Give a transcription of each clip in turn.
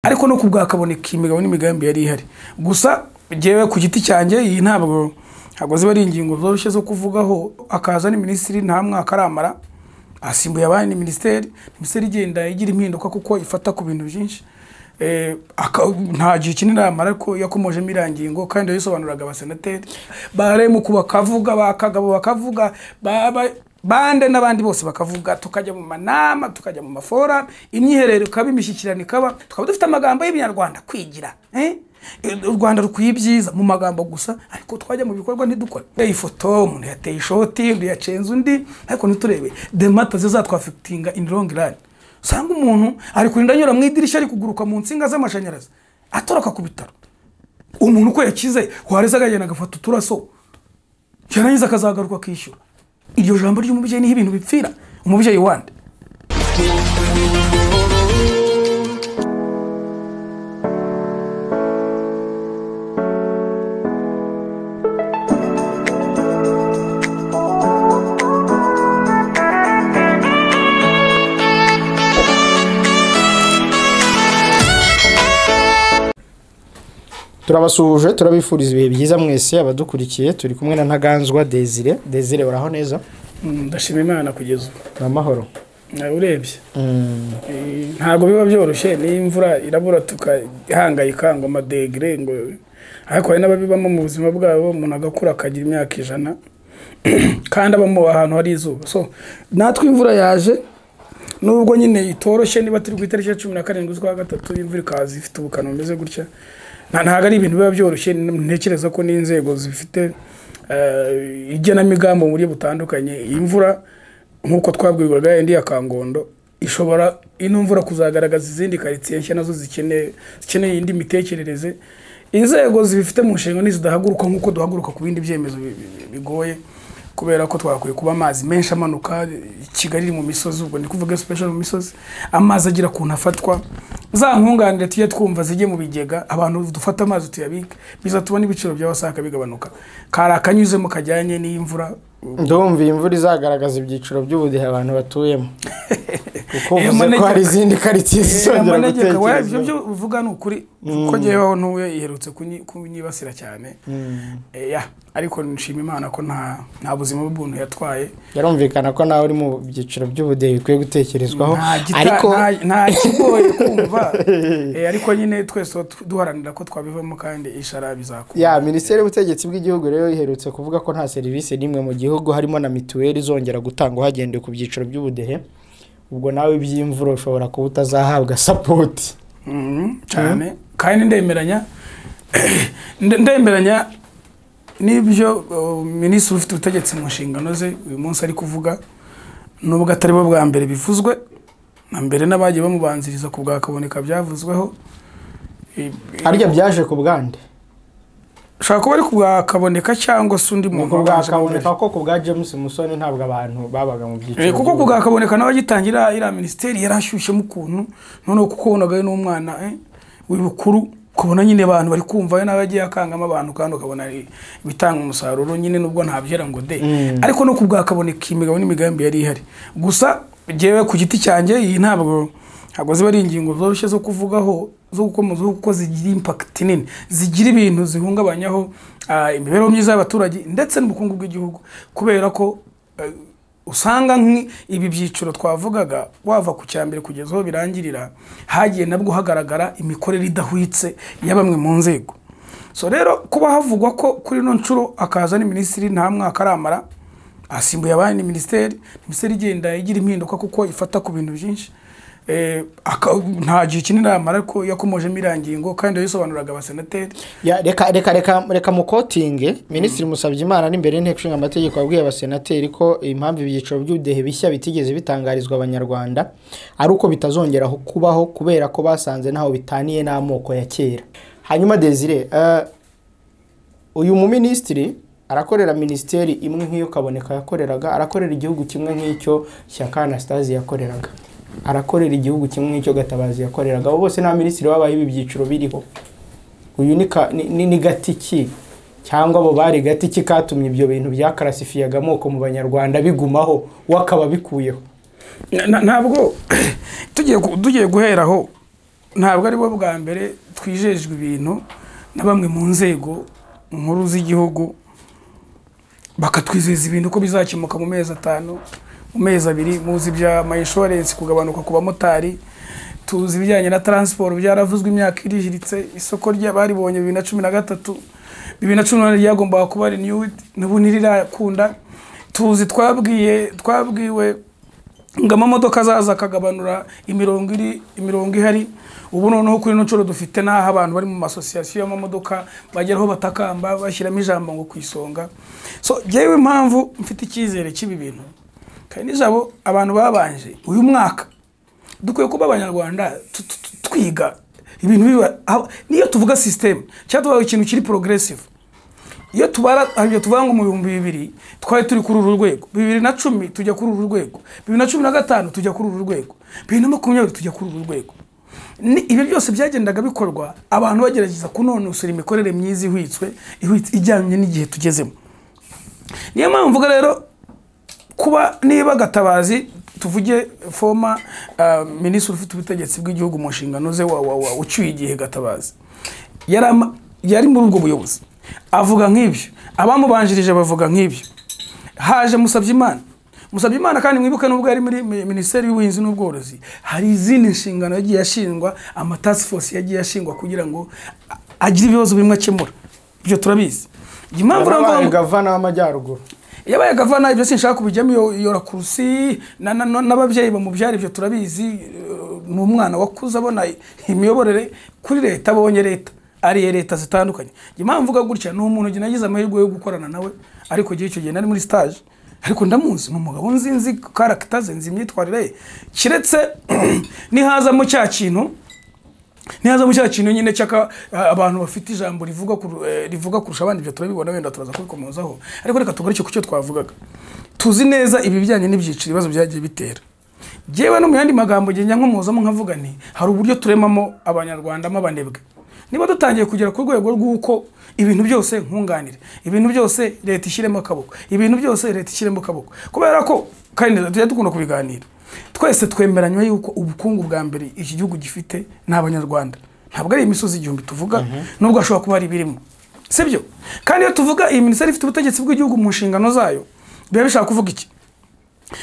ariko no kubwakaboneka imigabo n'imigambi yari ihari gusa jewe ku giti cyanjye iyi ntabwo ziba ari ingingo zoroshye zo kuvugaho. Akaza ni minisitiri nta mwaka aramara asimbuye abandi minisiteri igenda igira impinduka kuko ifata ku bintu byinshi nta gihe kinini aramara ariko yakomoje mirangingo kandi yasobanuraga abasenateri baremu kubakavuga bakagabo bakavuga bande n'abandi bose bakavuga tukajya mu manama tukajya mu mafora imyiherero kaba imishyikirano kaba tukaba dufite amagambo y'Ibinyarwanda kwigira u Rwanda rukwiye ibyiza mu magambo gusa ariko twajya mu bikorwa ntidukore. Ifoto umuntu yateye ishoti undi yacenze undi ariko niturebe demata zizatwafectinga in long run. Sanga umuntu ari kurinda nyura mu idirishya ari kuguruka mu nsinga z'amashanyarazi atoroka ku bitaro. Umuntu ko yakize wareza agajyana agafata uturaso yarangiza akazagaruka kishyura. Iryo jambo ry'umubyeyi ni ibintu bipfira umubyeyi wande. Turabasuje turabifuriza ibihe byiza mwese abadukurikiye turi kumwe na Ntaganzwa Desire uraho neza? Ndashima Imana kugeza amahoro. Urebye ntago biba byoroshye ni imvura irabura tukahangayika ngo amadegre ngo ariko hari n'ababibamo mu buzima bwabo umuntu agakura akagira imyaka 100 kandi abamo ahantu hari izuba. So natwe imvura yaje nubwo nyine itoroshye niba turi ku itariki ya 17 z'ukwa gatatu imvura ikazi ifite ubukana bumeze gutya ntago ari ibintu biba byoroshye. Ntekereza ko n'inzego zifite igenamigambo muri butandukanye imvura nkuko twabwirwaga indi ya Kangondo ishobora ino mvura kuzagaragaza izindi karitsiye nshya nazo zikeneye indi mitekerereze. Inzego zifite mu nshinga nizidahaguruka nkuko duhaguruka ku bindi byemezo bigoye kubera ko twakwiye kuba amazi menshi amanuka Kigali mu misozi ubwo ndi kuvuga special mu misozi amazi agira kuntu afatwa za nkunganire tuye twumva zijye mu bigega abantu dufata amazi tuyabika biza tubona ibiciro by'abasaka bigabanuka karakanyuze mu kajyanye n'imvura. Ndumva imvura izagaragaza ibyiciro by'ubudehe abantu batuyemo kuko uvuze ko hari izindi karitsiye zisongera gutekereza. Ibyo uvuga ni ukuri ko ngeweho ntuye iherutse kunyibasira cyane ariko nshima Imana ko nta buzima bw'umuntu yatwaye. Yarumvikana ko nawe uri mu byiciro by'ubudehe bikwiye gutekerezwaho ariko nta kigoye kumva ariko nyine twese duharanira ko twabivamo kandi ishara bizakura. Minisiteri y'Ubutegetsi bw'igihugu rero iherutse kuvuga ko nta serivisi nimwe mu gihugu harimo na mituweli zongera gutangwa hagendeye ku byiciro by'ubudehe. Ubwo nawe by'imvura ushobora kuba utazahabwa support cyane kandi ndemeranya nibyo minisitiri ufite ubutegetsi mu nshingano ze uyu munsi ari kuvuga nubwo atari bo bwa mbere bivuzwe na mbere n'abagiye bamubanziriza ku bwakaboneka byavuzweho. Harya byaje ku bwande shaka kuba ari kubwakaboneka cyangwa se undi muntu kubwakaboneka ko ku bwa James Musoni ntabwo abantu babaga mu byiciro kuko kubwakaboneka nawe gitangira ira minisiteri yarashyushye mu kuntu none kuko ubonaga n'umwana w'ibukuru kubona nyine abantu bari kumva n'abagiye akangama abantu kandi ukabona bitanga umusaruro nyine nubwo ntabyera ngo ariko no kubwakaboneka imigabo n'imigambi yari ihari gusa jewe ku giti cyanjye iyi ntabwo ziba ari ingingo zoroshye zo kuvugaho zo gukomeza kuko zigira impact nini zigira ibintu zihungabanyaho imibereho myiza y'abaturage ndetse n'ubukungu bw'igihugu kubera ko usanga ibi byiciro twavugaga wava ku cyambere kugeza aho birangirira hagiye nabwo hagaragara imikorere idahwitse ya bamwe mu nzego. So rero kuba havugwa ko kuri no ncuro akaza ni minisitiri nta mwaka aramara asimbuye abandi minisiteri igenda igira impinduka kuko ifata ku bintu byinshi nta gihe kinini aramara ariko yakomoje mirangingo kandi yasobanuraga abasenateri. Reka mu kotinge Minisitiri Musabyimana n'imbere y'inteko ishinga amategeko yabwiye abasenateri ko impamvu ibyiciro by'ubudehe bishya bitigeze bitangarizwa abanyarwanda ari uko bitazongera kubaho kubera ko basanze naho bitaniye n'amoko ya kera. Hanyuma Desire uyu mu minisitiri arakorera minisiteri imwe nk'iyo Kaboneka yakoreraga arakorera igihugu kimwe nk'icyo Shyaka Anastase yakoreraga arakorera igihugu kimwe nk'icyo Gatabazi yakoreraga bose na minisitiri wabaye ibi byiciro biriho. Uyu ni gatiki cyangwa abo bari gatiki katumye ibyo bintu byakarasifiyaga amoko mu banyarwanda bigumaho wakaba bikuyeho. Ntabwo tugiye guheraho ntabwo ari bo bwa mbere twijejwe ibintu na bamwe mu nzego nkuru z'igihugu bakatwizeza ibintu ko bizakemuka mu mezi 5 mu mezi 2. muzi bya my insurance kugabanuka ku bamotari, tuzi ibijyanye na transport byaravuzwe imyaka irihiritse, isoko ry'abaribonye 2013 2018 ryagombaga kuba renewed n'ubu ntirirakunda. tuzi twabwiwe ngo amamodoka azaza akagabanura imirongo ihari. ubu noneho kuri nocoro dufite naho abantu bari mu masosiyasiyo y'amamodoka bageraho batakamba bashyiramo ijambo ngo kwisonga. So jewe impamvu mfite icyizere cy'ibi bintu kandi nijabo abantu babanje uyu mwaka dukwiye kuba abanyarwanda twiga ibintu biba niyo tuvuga system cyatubaye ikintu kiri progressive. iyo tubara aribyo tuvuga ngo mu 2000 twari turi kuri uru rwego, 2010 tujya kuri uru rwego, 2015 tujya kuri uru rwego, 2020 tujya kuri uru rwego. Ibi byose byagendaga bikorwa abantu bagerageza kunonosora imikorere myiza ihwitswe ijyanye n'igihe tugezemo. Niyo mpamvu mvuga rero kuba niba Gatabazi tuvuge former minister ufite ubutegetsi bw'igihugu mu nshingano ze ucyuye igihe Gatabazi yari muri ubwo buyobozi avuga nk'ibyo, abamubanjirije bavuga nk'ibyo. haje Musabyimana kandi mwibuke nubwo ari muri Minisiteri y'Ubuhinzi n'Ubworozi hari izindi nshingano yagiye ashingwa, task force yagiye ashingwa kugira ngo agire ibibazo bimwe akemura. Ibyo turabizi. Impamvu yabaye gavana w'Amajyaruguru, yabaye gavana, ibyo sinshaka kubijyamo yora kurusi n'ababyeyi bamubyara, ibyo turabizi. N'umwana wakuze abona imiyoborere kuri leta, abonye leta ari leta zitandukanye. Impamvu mvuga gutya ni umuntu ginagize amahirwe yo gukorana nawe, ariko gihe cyo gihe nari muri stage, ariko ndamuzi n'umugabo nzi character ze, nzi imyitwarire kiretse nihaza mu cya kintu nyine cyaka abantu bafite ijambo rivuga kurusha abandi. Byo turabibona wenda turaza kubikomozaho, ariko reka tugaruke ku cyo twavugaga. Tuzi neza ibijyanye n'ibyiciro ibibazo byagiye bitera. Jewe no mu yandi magambo genya nkomozamo nkavuga nti hari uburyo turemamo abanyarwanda mabanebwe. Niba dutangiye kugera ku rwego rw'uko ibintu byose nkunganire, ibintu byose leta ishyiremo akaboko, ibintu byose leta ishyiremo akaboko, kubera ko kandi tujya dukunda kubiganira twese twemeranywa yuko ubukungu bwa mbere iki gihugu gifite n'abanyarwanda. Ntabwo ari imisozi igihumbi tuvuga, nubwo ashobora kuba ari birimo, sibyo? Kandi iyo tuvuga iyi minisiteri ifite ubutegetsi bw'igihugu mu nshingano zayo, biba bishaka kuvuga iki?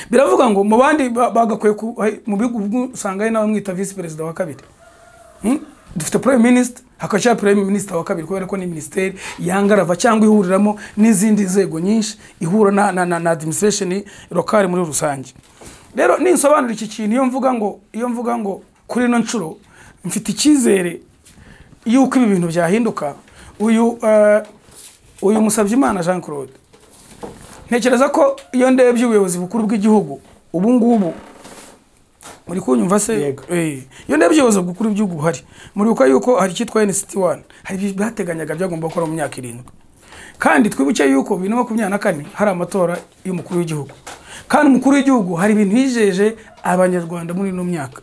Biravuga ngo mu bandi bagakwiye mu bihugu usanga ari n'abamwita vice president wa kabiri. Dufite prime minister, hakacha prime minister wa kabiri, kubera ko ni ministeri yangarava cyangwa ihuriramo n'izindi nzego nyinshi, ihura na administration locale muri rusange. Rero ninsobanura iki kintu iyo mvuga ngo kuri no ncuro mfite icyizere yuko ibi bintu byahinduka. Uyu Musabyimana Jean Claude, ntekereza ko iyo ndebye ubuyobozi bukuru bw'igihugu ubu ngubu muri kunyumva se, iyo ndebye ubuyobozi bukuru bw'igihugu hari muri uko yuko hari cyitwa NCT1, hari byateganyaga byagomba gukora mu myaka 7, kandi twibuke yuko 2024 hari amatora y'umukuru w'igihugu, kandi umukuru w'igihugu hari ibintu yijeje abanyarwanda muri no myaka.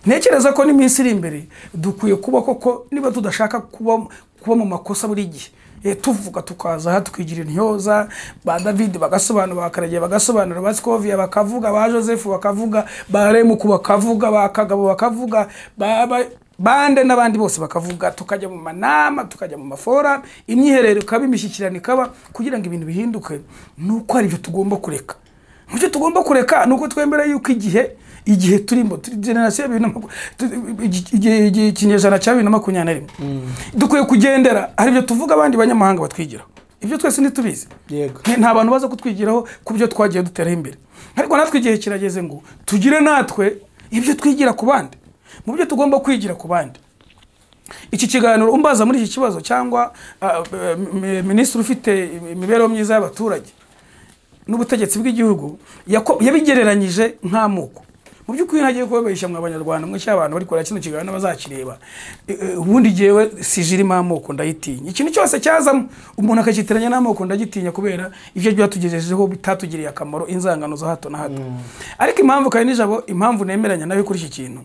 Ntekereza ko n'iminsi iri imbere dukwiye kuba koko, niba tudashaka kuba mu makosa buri gihe, tuvuga tukaza aha tukigira intyoza, ba David bagasobanura, bakaragiye bagasobanura, ba Scovia bakavuga, ba Joseph bakavuga, ba Remuku bakavuga, ba Kagabo bakavuga, bande n'abandi bose bakavuga, tukajya mu manama, tukajya mu mafora, imyiherero kaba imishyikirano ikaba, kugira ngo ibintu bihinduke. Nuko ari byo tugomba kureka. Mucyo tugomba kureka nuko twembera yuko igihe turimo generation ikinyejana cya 2021 dukwiye kugendera, ari byo tuvuga abandi banyamahanga batwigiraho. Ibyo twese ntitubizi, yego, nta bantu baza kutwigiraho ku byo twagiye dutera imbere, ariko natwe igihe kirageze ngo tugire natwe ibyo twigira ku bandi, mu byo tugomba kwigira ku bandi. Iki kiganiro umbaza muri iki kibazo cyangwa minisitiri ufite imibereho myiza y'abaturage n'ubutegetsi bw'igihugu yabigereranyije nk'amoko. Mu by'ukuri nagiye kubabeshya mu Abanyarwanda mwe cy'abantu bari kora kino kiganiro bazakireba, ubundi jewe sijirimo amoko ndayitinya. Ikintu cyose cyazamo umuntu akakitiranya n'amoko ndagitinya, kubera ibyo byatugejejeho bitatugiriye akamaro, inzangano za hato na hato. Ariko impamvu kandi nijabo, impamvu nemeranya nawe kuri iki kintu,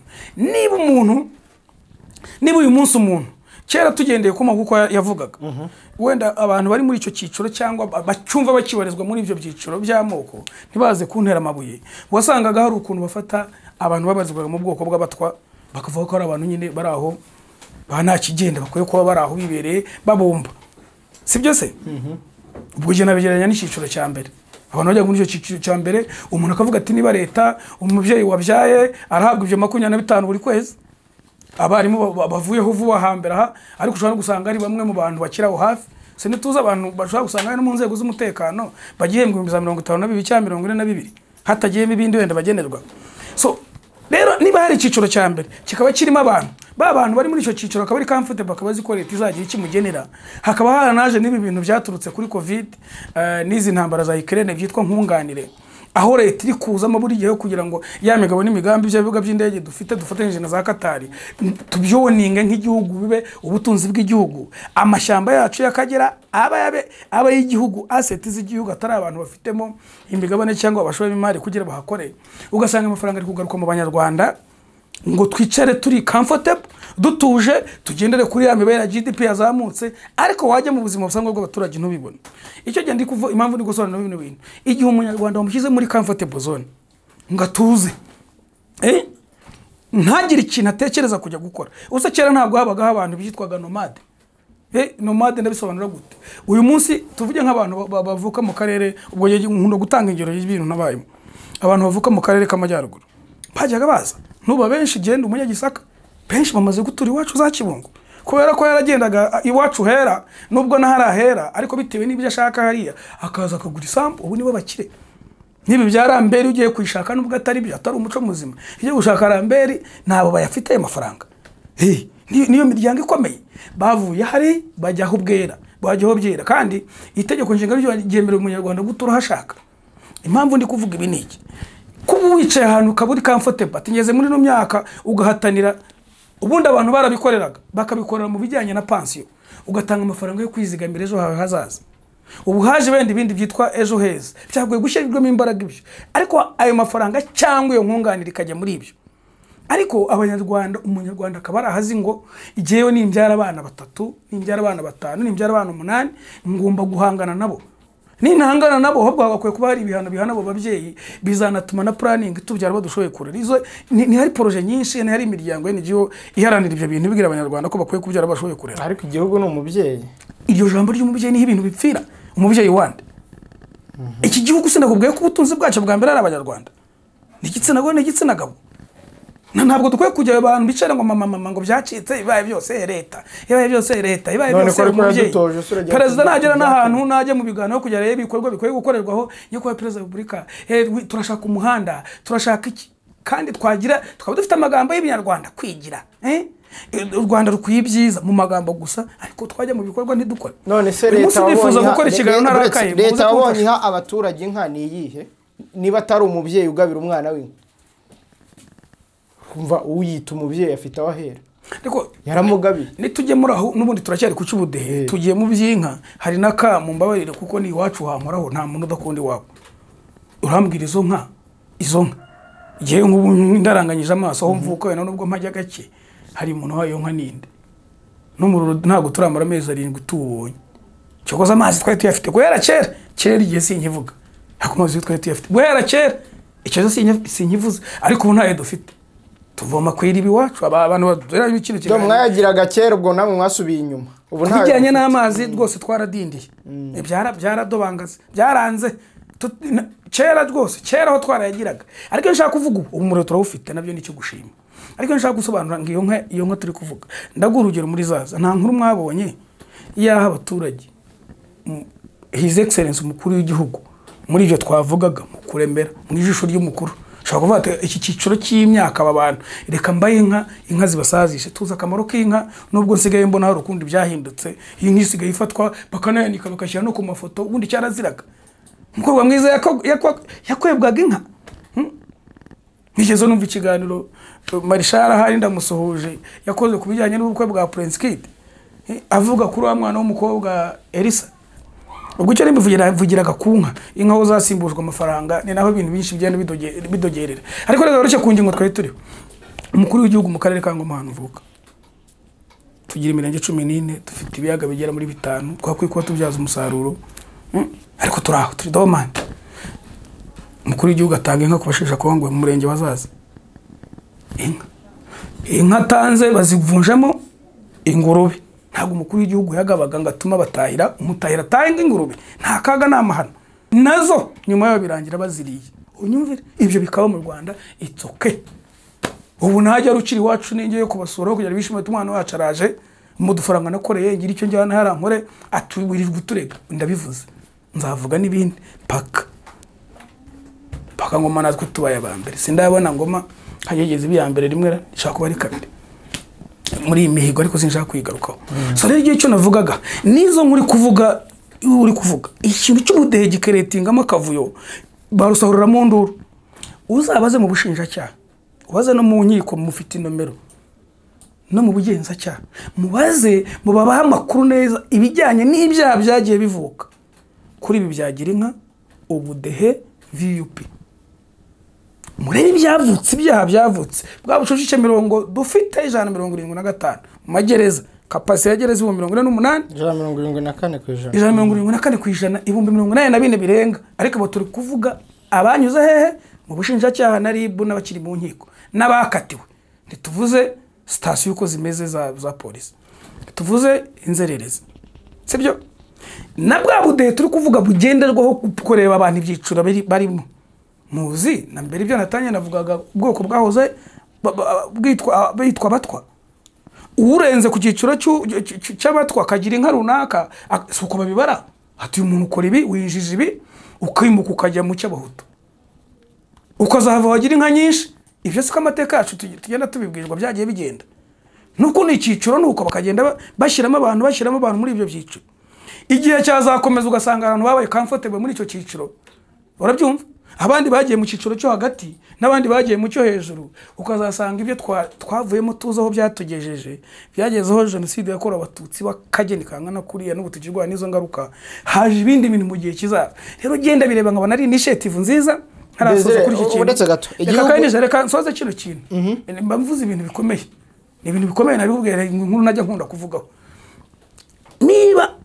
niba uyu munsi umuntu kera tugendeye kuma kuko yavugaga, wenda abantu bari muri icyo cyiciro cyangwa bacyumva bakibarizwa muri ibyo byiciro by'amoko ntibaze kuntera amabuye, wasangaga hari ukuntu bafata abantu babarizwaga mu bwoko bw'abatwa bakavuga ko ari abantu nyine bari aho ba nta kigenda bakwiye kuba bari aho bibereye babumba si byo se ubwo je nabigeranya n'iciciro cya mbere abantu bajya muri icyo cyiciro cya mbere umuntu akavuga ati niba leta umubyeyi wabyaye arahabwa ibyo 25 buri kwezi abarimu bavuyeho vuba hambere aha ariko ushobora gusanga ari bamwe mu bantu bakiraho hafi se nituza abantu bashobora gusanga ari mu nzego z'umutekano bagihembwa 52 cyangwa 42 hatagiyemo ibindi wenda bagenerwa so rero niba hari iciciro cya mbere kikaba kirimo abantu bantu bari muri icyo ciciro akaba ari comfortable bakaba ziko leta izagira ikimugenera hakaba haranaje n'ibi bintu byaturutse kuri covid n'izi ntambara za Ukraine byitwa nkunganire aho leta iri kuzamo buri gihe kugira ngo ya migabo n'imigambi by'abibuga by'indege dufatanyije na za Qatar tubyoninge nk'igihugu bibe ubutunzi bw'igihugu amashyamba yacu yakagera aba y'igihugu asset z'igihugu atari abantu bafitemo imigabane cyangwa abashobe imari kugira bahakore ugasanga amafaranga ari kugaruka mu banyarwanda ngo twicare turi comfortable dutuje tugendere kuri ya mibare ya GDP yazamutse ariko wajya mu buzima busanzwe bw'abaturage ntubibona icyo gihe ndi kuvuga impamvu ndi gusobanura bino bintu igihe umunyarwanda wamushyize muri comfortable zone ngatuze ntagire ikintu atekereza kujya gukora usa kera ntabwo habagaho abantu byitwaga nomade nomade ndabisobanura gute uyu munsi tuvuge nk'abantu bavuka mu karere ubwo nkunda gutanga ingero y'ibintu nabayemo abantu bavuka mu karere k'amajyaruguru bajyaga baza nuba benshi genda umunyagisaka benshi bamaze gutura iwacu za Kibungo kubera ko yaragendaga iwacu hera nubwo naharahera ariko bitewe n'ibyo ashaka hariya akaza akagura isambu ubu nibo bakire nibi byarambere ugiye kwishaka nubwo atari byo atari umuco muzima iyo gushaka rambere nabo bayafite amafaranga niyo miryango ikomeye bavuye hari bajyaho ubwera bajyaho byera kandi itegeko nshinga ryo ryemera umunyarwanda gutura hashaka impamvu ndi kuvuga ibi niki kuba wicaye ahantu kaburi comfortable atingeze muri no myaka ugahatanira ubundi abantu barabikoreraga bakabikorera mu bijyanye na pension ugatanga amafaranga yo kwizigamira ejo hawe hazaza ubu haje bende ibindi byitwa ejo heza byagoye gushyirwamo imbaraga ibyo ariko ayo mafaranga cyangwa iyo nkunganire ikajya muri ibyo ariko abanyarwanda umunyarwanda akaba arahazi ngo igiyewe nimbyara abana 3 nimbyara abana 5 nimbyara abana 8 ngomba guhangana nabo nintangana nabo ahubwo bakwiye kuba hari ibihano bihana abo babyeyi bizanatuma na planning tubyara badushoboye kurera izo ni hari projet nyinshi ni hari imiryango NGO iharanira ibyo bintu bigira abanyarwanda ko bakwiye kubyara bashoboye kurera ariko igihugu ni umubyeyi iryo jambo ry'umubyeyi ni ibintu bipfira umubyeyi wande iki gihugu sinakubwiye ko ubutunzi bwacu bwa mbere ari abanyarwanda ni igitsina gore ni igitsina gabo ntabwo dukwiye kujya abantu bicara ngo mama ngo byacitse ibaye byose leta ibaye byose umubyeyi perezida nagera n'ahantu najya mu biganiro kujya rero ibikorwa bikwiye gukorerwaho yo kuba perezida wa Repubulika turashaka umuhanda turashaka iki kandi twaba dufite amagambo y'Ibinyarwanda kwigira u Rwanda rukwiye ibyiza mu magambo gusa ariko twajya mu bikorwa ntidukore none se leta wabonye abaturage inka ni iyihe niba atari umubyeyi ugabira umwana w'inka kumva uyita umubyeyi afite abahera ariko yaramugabiye nitujye muri aho nubundi turacyari ku cyubudehe tugiye mu byinka hari naka mu mbabarire kuko ni iwacu hankoraho nta muntu udakundi wabo urambwira izo nka igihe nk'ubu ndaranganyije amaso aho mvuka wena nubwo mpajya gake hari umuntu wayo nka ninde n'umururu ntabwo turamara amezi 7 tubonye cyokoza amazi twari tuyafite guhera kera igihe sinkivuga hakumazi twari tuyafite guhera kera icyo sinkivuze ariko ubu ntayo dufite tuvoma kwira ibiwacu abantu badera ibikino cyo mwayagiraga kera ubwo namwe mwasubiye inyuma ubu ntayo kijyanye n'amazi rwose twaradindiye byaradobangaze byaranze kera rwose kera aho twarayagiraga ariko nshaka kuvuga ubu umuriro turawufite nabyo nicyo gushima ariko nshaka gusobanura ngo iyo nka turi kuvuga ndaguha urugero muri zaza nta nkuru mwabonye yaha abaturage His Excellence umukuru w'igihugu muri ibyo twavugaga mu kuremera mu ijisho ry'umukuru shaka kuvuga iki cyiciro cy'imyaka abantu reka mbaye inka zibasazishe tuza akamaro k'inka nubwo nsigaye mbona hari ukundi byahindutse iyi nka isigaye ifatwa bakanayanika bakashyira no ku mafoto ubundi cyaraziraga umukobwa mwiza yakwebwaga inka nigeze numva ikiganiro Marishara hari ndamusohoje yakoze ku bijyanye n'ubukwe bwa Prince Kid avuga kuri wa mwana w'umukobwa Elisa ubwo cyo nimvugiraga kunka inka ho zasimbujwe amafaranga ni naho ibintu byinshi byane bidogerera ariko rero cyo kungingo twari turiho umukuru w'igihugu mu karere ka Ngoma hano vuka tugira imirenge 14 dufite ibiyaga bigera muri 5 twakwikuba tubyaza umusaruro ariko turaho turi domande umukuru w'igihugu atanga inka kubashesha kuba ngo mu murenge bazaza inka atanze bazivunjamo ingurube. Ntabwo umukuru w'igihugu yagabaga ngo atuma batahira umutahira atahinga ingurube, nta kaga n'amahano nazo nyuma yo birangira baziriye. Unyumvire ibyo bikaba mu Rwanda, it's okay. Ubu najya rukiri iwacu ningiye kubasura kugira bishimire umwana wacu araje mu dufaranga nakoreye ngira icyo njyana harankore atubirirwa uturega, ndabivuze nzavuga n'ibindi paka ngoma natwe tubaye abambere. Sindabona ngoma hagegeze ibiyambere rimwe nshaka kuba ari kabiri muri imihigo, ariko sinshaka kwigarukaho. So rero igihe cyo navugaga nizo muri kuvuga ikintu cy'ubudehe gikeretingamo akavuyo barusahurira mu nduru. Uzabaze mu bushinjacyaha, ubaze no mu nkiko, mufite inomero no mu bugenzacyaha, mubaze mubabaha amakuru neza ibijyanye n'ibyaha byagiye bivuka kuri ibi byagira inka, ubudehe, VUP. Murebe ibyavutse, ibyaha byavutse bwa bucucike mirongo dufite 175 mu magereza, kapasite ya gereza 48 174% ibihumbi 84 birenga. Ariko abo turi kuvuga abanyuze hehe mu bushinjacyaha na RIB n'abakiri mu nkiko n'abakatiwe. Ntituvuze station uko zimeze za polisi, tuvuze inzererezi, sibyo? Na bwa budehe turi kuvuga bugenderwaho kureba abantu ibyiciro barimo. Muzi na mbere ibyo natanye navugaga ubwoko bwahoze bitwa batwa. Urenze ku cyiciro cy'abatwa kagira inka runaka suko babibara, ati umuntu ukora ibi winjije ibi ukimuka ukajya mu cy'abahutu ukazava wagira inka nyinshi. Ibyo siko amateka yacu tugenda tubibwirwa byagiye bigenda. Nuko ni icyiciro nuko bakagenda bashyiramo abantu muri ibyo byiciro. Igihe cyazakomeza ugasanga abantu babaye comfortable muri icyo cyiciro, urabyumva? Abandi bagiye mu cyiciro cyo hagati n'abandi bagiye mu cyo hejuru, ukazasanga ibyo twavuyemo tuzaho byatugejeje byagezeho jenoside yakorewe abatutsi bakageni kangana kuriya n'ubu tukirwa n'izo ngaruka. Haje ibindi bintu mu gihe kizaza. Rero genda bireba nkabona ari initiative nziza. Harasoza kuri iki kintu. Reka nsoze kino kintu. Mbavuze ibintu bikomeye. Ni ibintu bikomeye nabibubwira inkuru najya nkunda kuvugaho. Niba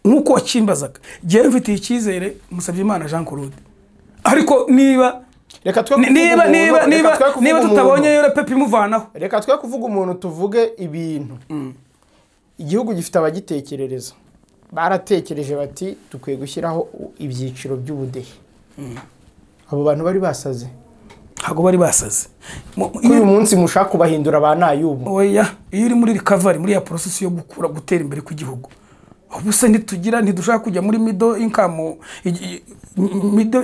nkuko wakimbazaga, giye mfitiye icyizere Musabyimana Jean Claude. Ariko niba tutabonye yore pepe imuvanaho, reka twe kuvuga umuntu tuvuge ibintu. Igihugu gifite abagitekerereza, baratekereje bati dukwiye gushyiraho ibyiciro by'ubudehe. Abo bantu bari basaze, hago bari basaze. Uyu munsi mushaka kubahindura abanayubu. Oya, iyo uri muri recovery, muri ya process yo gukura gutera imbere ku gihugu, ubuse ntidushaka kujya muri middle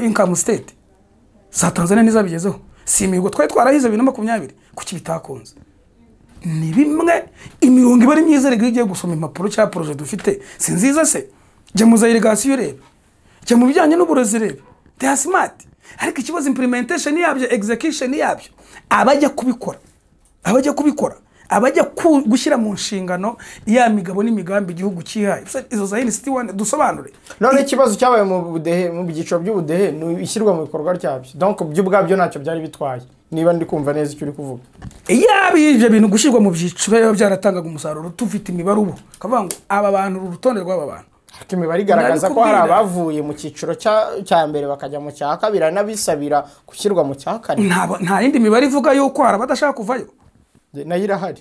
income state. Sa Tanzania nizabigezeho, si imihigo twari twarahize 2020 kuki bitakonze. Ni bimwe imirongo ibari myiza rege igiye gusoma impapuro cya projet dufite si nziza se. Jya mu za irrigation rebe, jya mu bijyanye n'uburozi rebe, they are smart. Ariko ikibazo implementation yabyo, execution yabyo, abajya kubikora abajya gushyira mu nshingano ya migabo n'imigambi igihugu cyihaye. Izo za NCT1 dusobanure. None ikibazo cyabaye mu budehe, mu byiciro by'ubudehe ishyirwa mu bikorwa cyabyo. Donc byo ubwabyo ntacyo byari bitwaye. Niba ndi kumva neza icyo uri kuvuga. Ibyo bintu gushyirwa mu byiciro byaratangaga umusaruro. Tufite imibare ubu kavuga ngo aba bantu urutonde rw'aba bantu. Ariko imibare igaragaza ko hari abavuye mu cyiciro cya mbere bakajya mu cya kabiri n'abisabira gushyirwa mu cya kane. Nta yindi mibare ivuga yuko hari abadashaka kuvayo. Nayo irahari.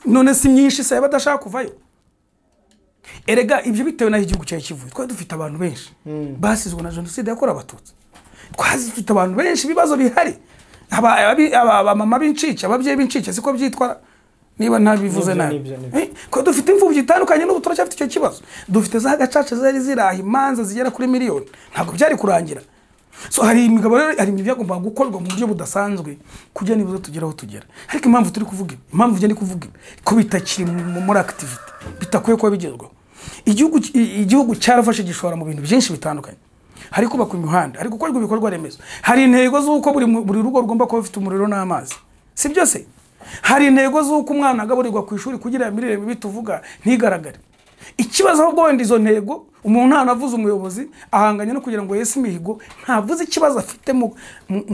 None si myinshi se abadashaka kuvayo. Erega ibyo bitewe naho igihugu cyaje kivuye. Twari dufite abantu benshi basizwe na jenoside yakorewe abatutsi. Twari dufite abantu benshi bibazo bihari. Aba mama b'incike, ababyeyi b'incike siko byitwa niba ntabivuze nabi. Ko dufite imfubyi itandukanye n'ubu turacyafite icyo kibazo. Dufite za gacaca zari ziraha imanza zigera kuri miliyoni. Ntabwo byari kurangira. So hari imigabo rero, hari ibintu byagomba gukorwa mu buryo budasanzwe kugira nibuze tugeraho tugera. Ariko impamvu turi kuvuga, impamvu je ndi kuvuga ko bitakiri muri activity, bitakwiye ko bigezweho. Igihugu cyarafashe gishora mu bintu byinshi bitandukanye. Hari kubaka imihanda, hari gukorwa ibikorwa remezo, hari intego z'uko buri rugo rugomba kuba rufite umuriro n'amazi, si byo se? Hari intego z'uko umwana agaburirwa ku ishuri kugira imirire mibi tuvuga ntigaragare. Ikibazo ahubwo wenda izo ntego umuntu anavuze umuyobozi ahanganye no kugira ngo yese imihigo, ntavuze ikibazo afite mu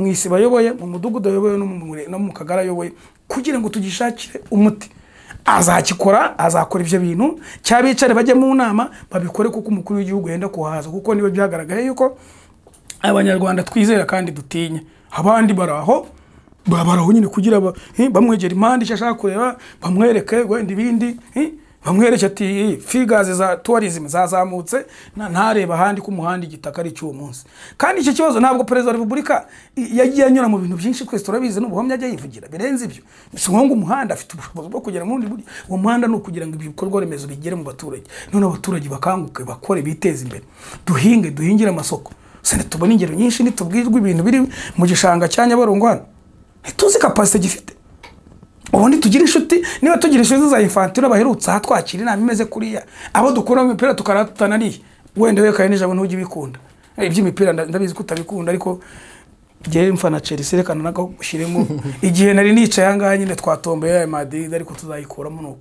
isi bayoboye, mu mudugudu ayoboye no mu kagara ayoboye, kugira ngo tugishakire umuti. Azakikora, azakora ibyo bintu, cyabicare bajye mu nama babikore kuko umukuru w'igihugu yenda kuhaza, kuko niba byagaragaye yuko abanyarwanda twizera kandi dutinya. Abandi baraho baraho nyine kugira bamwegera impande icyo ashaka kureba bamwereke wenda ibindi bamwereke ati figures za tourism zazamutse ntareba ahandi ku muhanda igitaka ari cy'uwo munsi. Kandi icyo kibazo ntabwo perezida wa repubulika yagiye anyura mu bintu byinshi twese turabizi n'ubuhamya ajya yivugira birenze ibyo. Si ngo umuhanda afite ubushobozi bwo kugera mu wundi buryo. Uwo muhanda ni ukugira ngo ibikorwa remezo bigere mu baturage, none abaturage bakanguke bakore biteze imbere, duhingire amasoko. Sene tubona ingero nyinshi nitubwirwa ibintu biri mu gishanga cya Nyabarongo hano ntituzi capacity gifite. Ubundi tugira inshuti, niba tugira inshuti za infantile baherutse aha twakira inama imeze kuriya, abo dukora mu mipira tukaratana ni wenda we kaye n'ijabo ntujye bikunda. Iby'imipira ndabizi ko utabikunda, ariko giye mfana Chelsea rekana nako ushiremo igihe nari nicaye hanga nyine twatombeye ya Madrid, ariko tuzayikuramo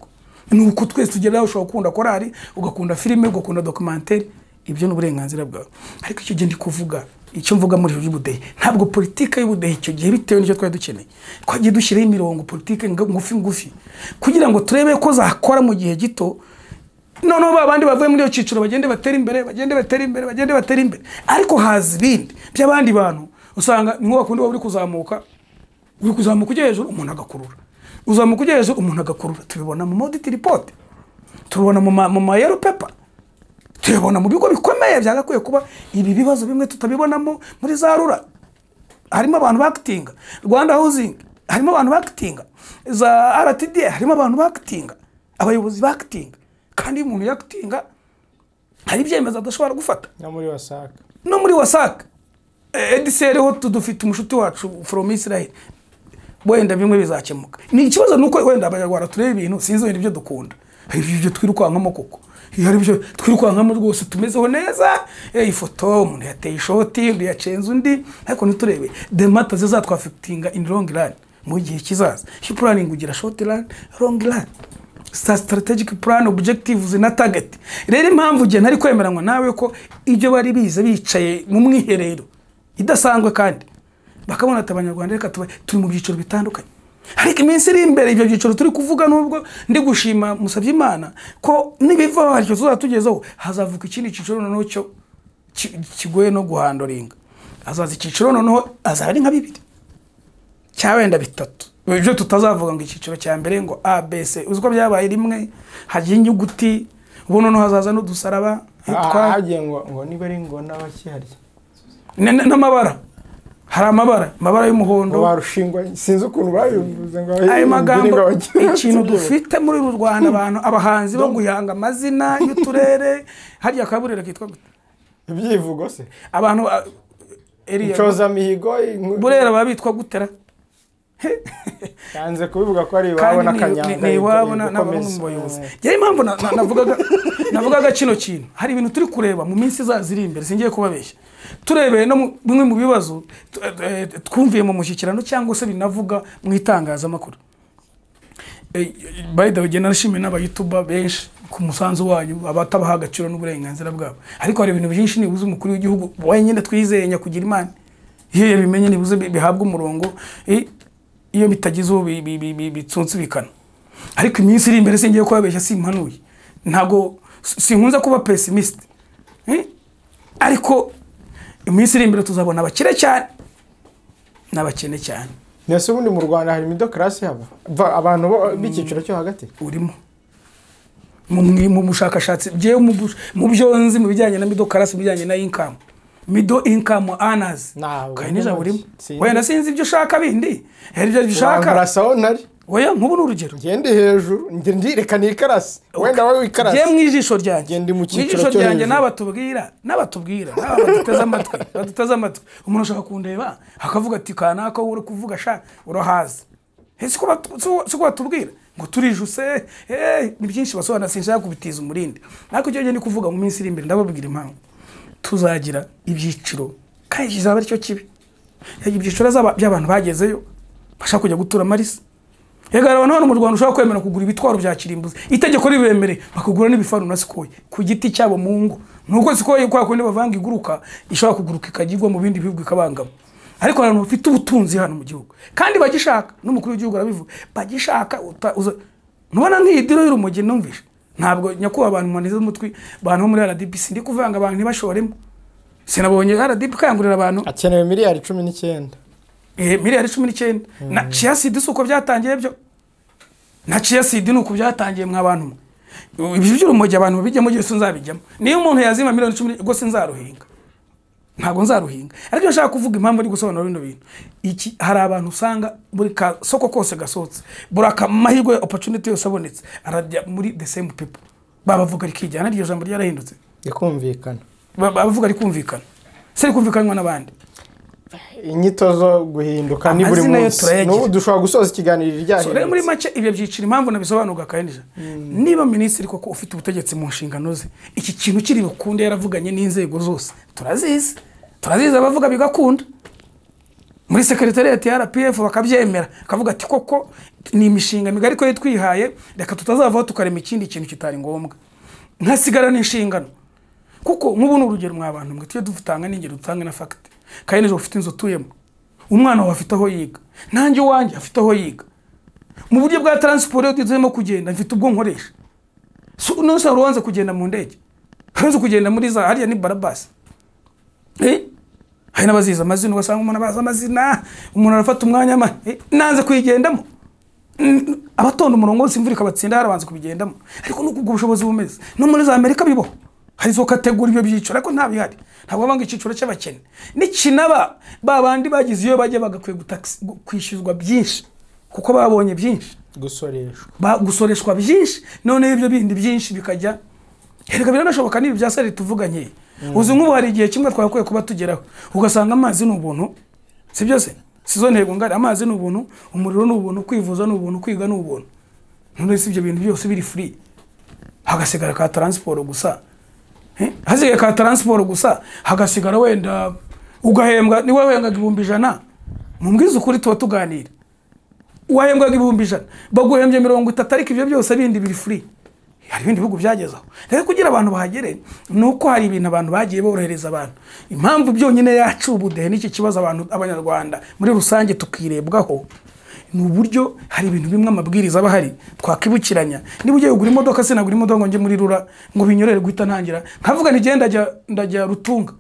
nuko twese tugera ushobora gukunda korali, ugakunda filime, ugakunda documentaire, ibyo n'uburenganzira bwawe. Ariko icyo gihe ndi kuvuga icyo mvuga muri y'ubudehe, ntabwo politika y'ubudehe icyo gihe bitewe n'icyo twari dukeneye twagiye dushyiraho imirongo politike ngufi kugira ngo turebe ko zakora mu gihe gito, noneho babandi bavuye muri iyo ciciro bagende batera imbere. Ariko haza ibindi by'abandi bantu usanga ni nko bakundi uri kuzamuka ujya hejuru umuntu agakurura, uzamuka ujya hejuru umuntu agakurura. Tubibona mu audit report, tubibona mu yellow paper, tubibona mu bigo bikomeye byagakwiye kuba ibi bibazo bimwe tutabibonamo muri za rura. Harimo abantu bakitinga Rwanda Housing, harimo abantu bakitinga za RTD, harimo abantu bakitinga abayobozi bakitinga. Kandi umuntu yakitinga hari ibyemezo adashobora gufata no muri wasaka edisere ho tudufite umushuti wacu from Israel, wenda bimwe bizakemuka. Ni ikibazo nuko wenda abanyarwanda tureba ibintu sinzi wenda ibyo dukunda, ibyo twirukankamo koko, hari ibyo twirukankamo rwose tumezeho neza, ifoto umuntu yateye ishoti undi yacenze undi, ariko niturebe the matter zizatwafectinga in long run mu gihe kizaza. Planning ugira short run, long run, strategic plan, objectives na target. Rero impamvu je ntari kwemeranywa nawe ko ibyo bari bize bicaye mu mwiherero idasangwe kandi bakabona atabanyarwanda reka turi mu byiciro bitandukanye. Ariko iminsi iri imbere ibyo byiciro turi kuvuga, nubwo ndi gushima musabye Imana ko nibiva haryo tuzatugezaho hazavuka ikindi cyiciro noneho cyo kigoye no guhandoringa. Azaza icyiciro noneho azaba ari nka bibiri cyawenda bitatu, ibyo tutazavuga ngo icyiciro cya mbere ngo ABC uziko byabaye rimwe hagiye inyuguti, ubu noneho hazaza n'udusaraba hagiye ngo niba ari ngo n'abakihari n'amabara. Hari amabara y'umuhondo barushingwa, sinzi ukuntu babivuze ngo ayo magambo. Ikintu dufite muri uru Rwanda abantu abahanzi bo guhanga amazina y'uturere, harya akaburira kitwa gute ibyivugo se, abantu Coza Mihigo Burera babitwa gutera yanze kubivuga ko ari iwabo n'Akanyanga, ni iwabo n'abayobozi. Yari impamvu navugaga kino kintu, hari ibintu turi kureba mu minsi zaziri imbere, singiye kubabeshya, turebeye no bimwe mu bibazo twumviye mu mushyikirano cyangwa se binavuga mu itangazamakuru. By the way, nashimye n'aba YouTuber benshi ku musanzu wanyu, abatabaha agaciro n'uburenganzira bwabo. Ariko hari ibintu byinshi nibuze umukuru w'igihugu wenyine twizeye nyakugira Imana, iyo yabimenye nibuze bihabwa umurongo, iyo bitagize uwo bitsunsubikana. Ariko iminsi iri imbere singiye kubabeshya, simpanuye, ntago sinkunze kuba pessimist, ariko iminsi iri imbere tuzabona abakire cyane n'abakene cyane. Nese ubundi mu Rwanda hari middle class haba abantu b'icyiciro cyo hagati urimo mu bushakashatsi bye mu byonzi mu bijyanye na middle class, bijyanye na middle income earners, kandi nija burimo. Wenda sinzi ibyo ushaka bindi, hari ibyo ushaka barasaho ntari oya nk'ubu n'urugero ngende hejuru ndireka ni ikarasi, wenda wowe ikarasi je mwijisho ryanjye ngende mu cyiciro cyo hejuru n'abatubwira baduteze amatwi. Umuntu ushaka kundeba akavuga ati kanaka uri kuvuga sha urahaza, ese ko batubwira ngo turijuse ni byinshi basobanura, sinshaka kubitiza umurindi. Ariko cyo ndi kuvuga mu minsi iri imbere ndababwira impamvu tuzagira ibyiciro, kandi kizaba ari cyo kibi. Ibyiciro by'abantu bagezeyo bashaka kujya gutura marisi. Yegara abantu mu Rwanda ushaka kwemera kugura ibitwaro bya kirimbuzi, itegeko ribemere bakugura n'ibifaru na sikoye ku giti cyabo mu ngo. Nuko sikoye kwa kundi bavanga iguruka ishaka kuguruka ikagirwa mu bindi bihugu ikabangama. Ariko abantu bafite ubutunzi hano mu gihugu kandi bagishaka, n'umukuru w'igihugu arabivuga, bagishaka nubona nk'idiro y'urumogi numvisha. Ntabwo nyakuba abantu manize umutwi bantu muri RDP, ndi kuvanga abantu ntibashoremo. Sinabonye RDP kangurira abantu akenewe miliyari 19 miliyari 19 na chia seed suko byatangiye byo na chia seed nuko byatangiye mwabantu ibyo by'urumogi abantu bijyamo gihe nzabijyamo niyo umuntu yazima miliyoni 10 ubwo sinzaruhinga ntago nzaruhinga ariko nshaka kuvuga impamvu ari gusobanura bino bintu iki hari abantu usanga buri soko kose gasotse buraka mahirwe opportunity yose abonetse arajya muri the same people babavuga rikijyana iryo jambo ryarahindutse yakumvikana bavuga rikumvikana se rikumvikanwa n'abandi inyito zo guhinduka ni buri munsi no dushobora gusoza ikiganiro ryaje so muri make ibyo byicira impamvu nabisobanuka kandi niba minisitiri koko ufite ubutegetsi mu nshingano ze iki kintu kiri bukunde yaravuganye n'inzego zose turazizi abavuga bigakunda muri secretariat ya RPF bakabyemera akavuga ati koko ni imishinga migari ko yitwihaye reka tutazavaho tukarema ikindi kintu kitari ngombwa nkasigara n'inshingano kuko nk'ubu n'urugero mw'abantu mwe tiyo dufutanga n'ingero dutanga na fact kandi nejo ufite inzo tuyemo umwana wawe afite aho yiga nanjye wanjye afite aho yiga mu buryo bwa transport dizemo kugenda mfite ubwo nkoresha so nose urubanza kugenda mu ndege hanze kugenda muri za hariya ni barabasi hari nabaziza amazina ugasanga umuntu abaza amazina umuntu arafata umwanya nanze kuyigendamo abatonda umurongo wose imvura ikabatsinda harabanza kubigendamo ariko nuko ubwo bushobozi bumeze no muri za Amerika bibo hari zo kategori ibyo byiciro ariko nta bihari ntabwo banga iciciro cy'abakene nikinaba babandi bagize iyo bajye bagakwiye kwishyuzwa byinshi kuko babonye byinshi gusoreshwa byinshi none ibyo bindi byinshi bikajya hereka biranashoboka nibi byasari tuvuganye uzi nk'ubu hari igihe kimwe twakwiye kuba tugeraho ugasanga amazi n'ubuntu si byose sizo ntego ngari amazi n'ubuntu umuriro n'ubuntu kwivuza n'ubuntu kwiga n'ubuntu none si ibyo bintu byose biri free hagasigara ka transport gusa haziye ka transport gusa hagasigara wenda ugahembwa ni wewe wenga 100 mumbwiza ukuri tuba tuganira wahembwa 100 baguhembye 30 ariko ibyo byose bindi biri free hari ibindi bihugu byagezaho rero kugira abantu bahagere nuko hari ibintu abantu bagiye borohereza abantu impamvu byonyine yacu ubudehe n'iki kibazo abantu abanyarwanda muri rusange tukirebwaho n'uburyo hari ibintu bimwe amabwiriza bahari twakibukiranya niba ugiye kugura imodoka se nagura imodoka ngo nje muri rura ngo binyorere guhita ntangira nkavuga nti genda ndajya Rutunga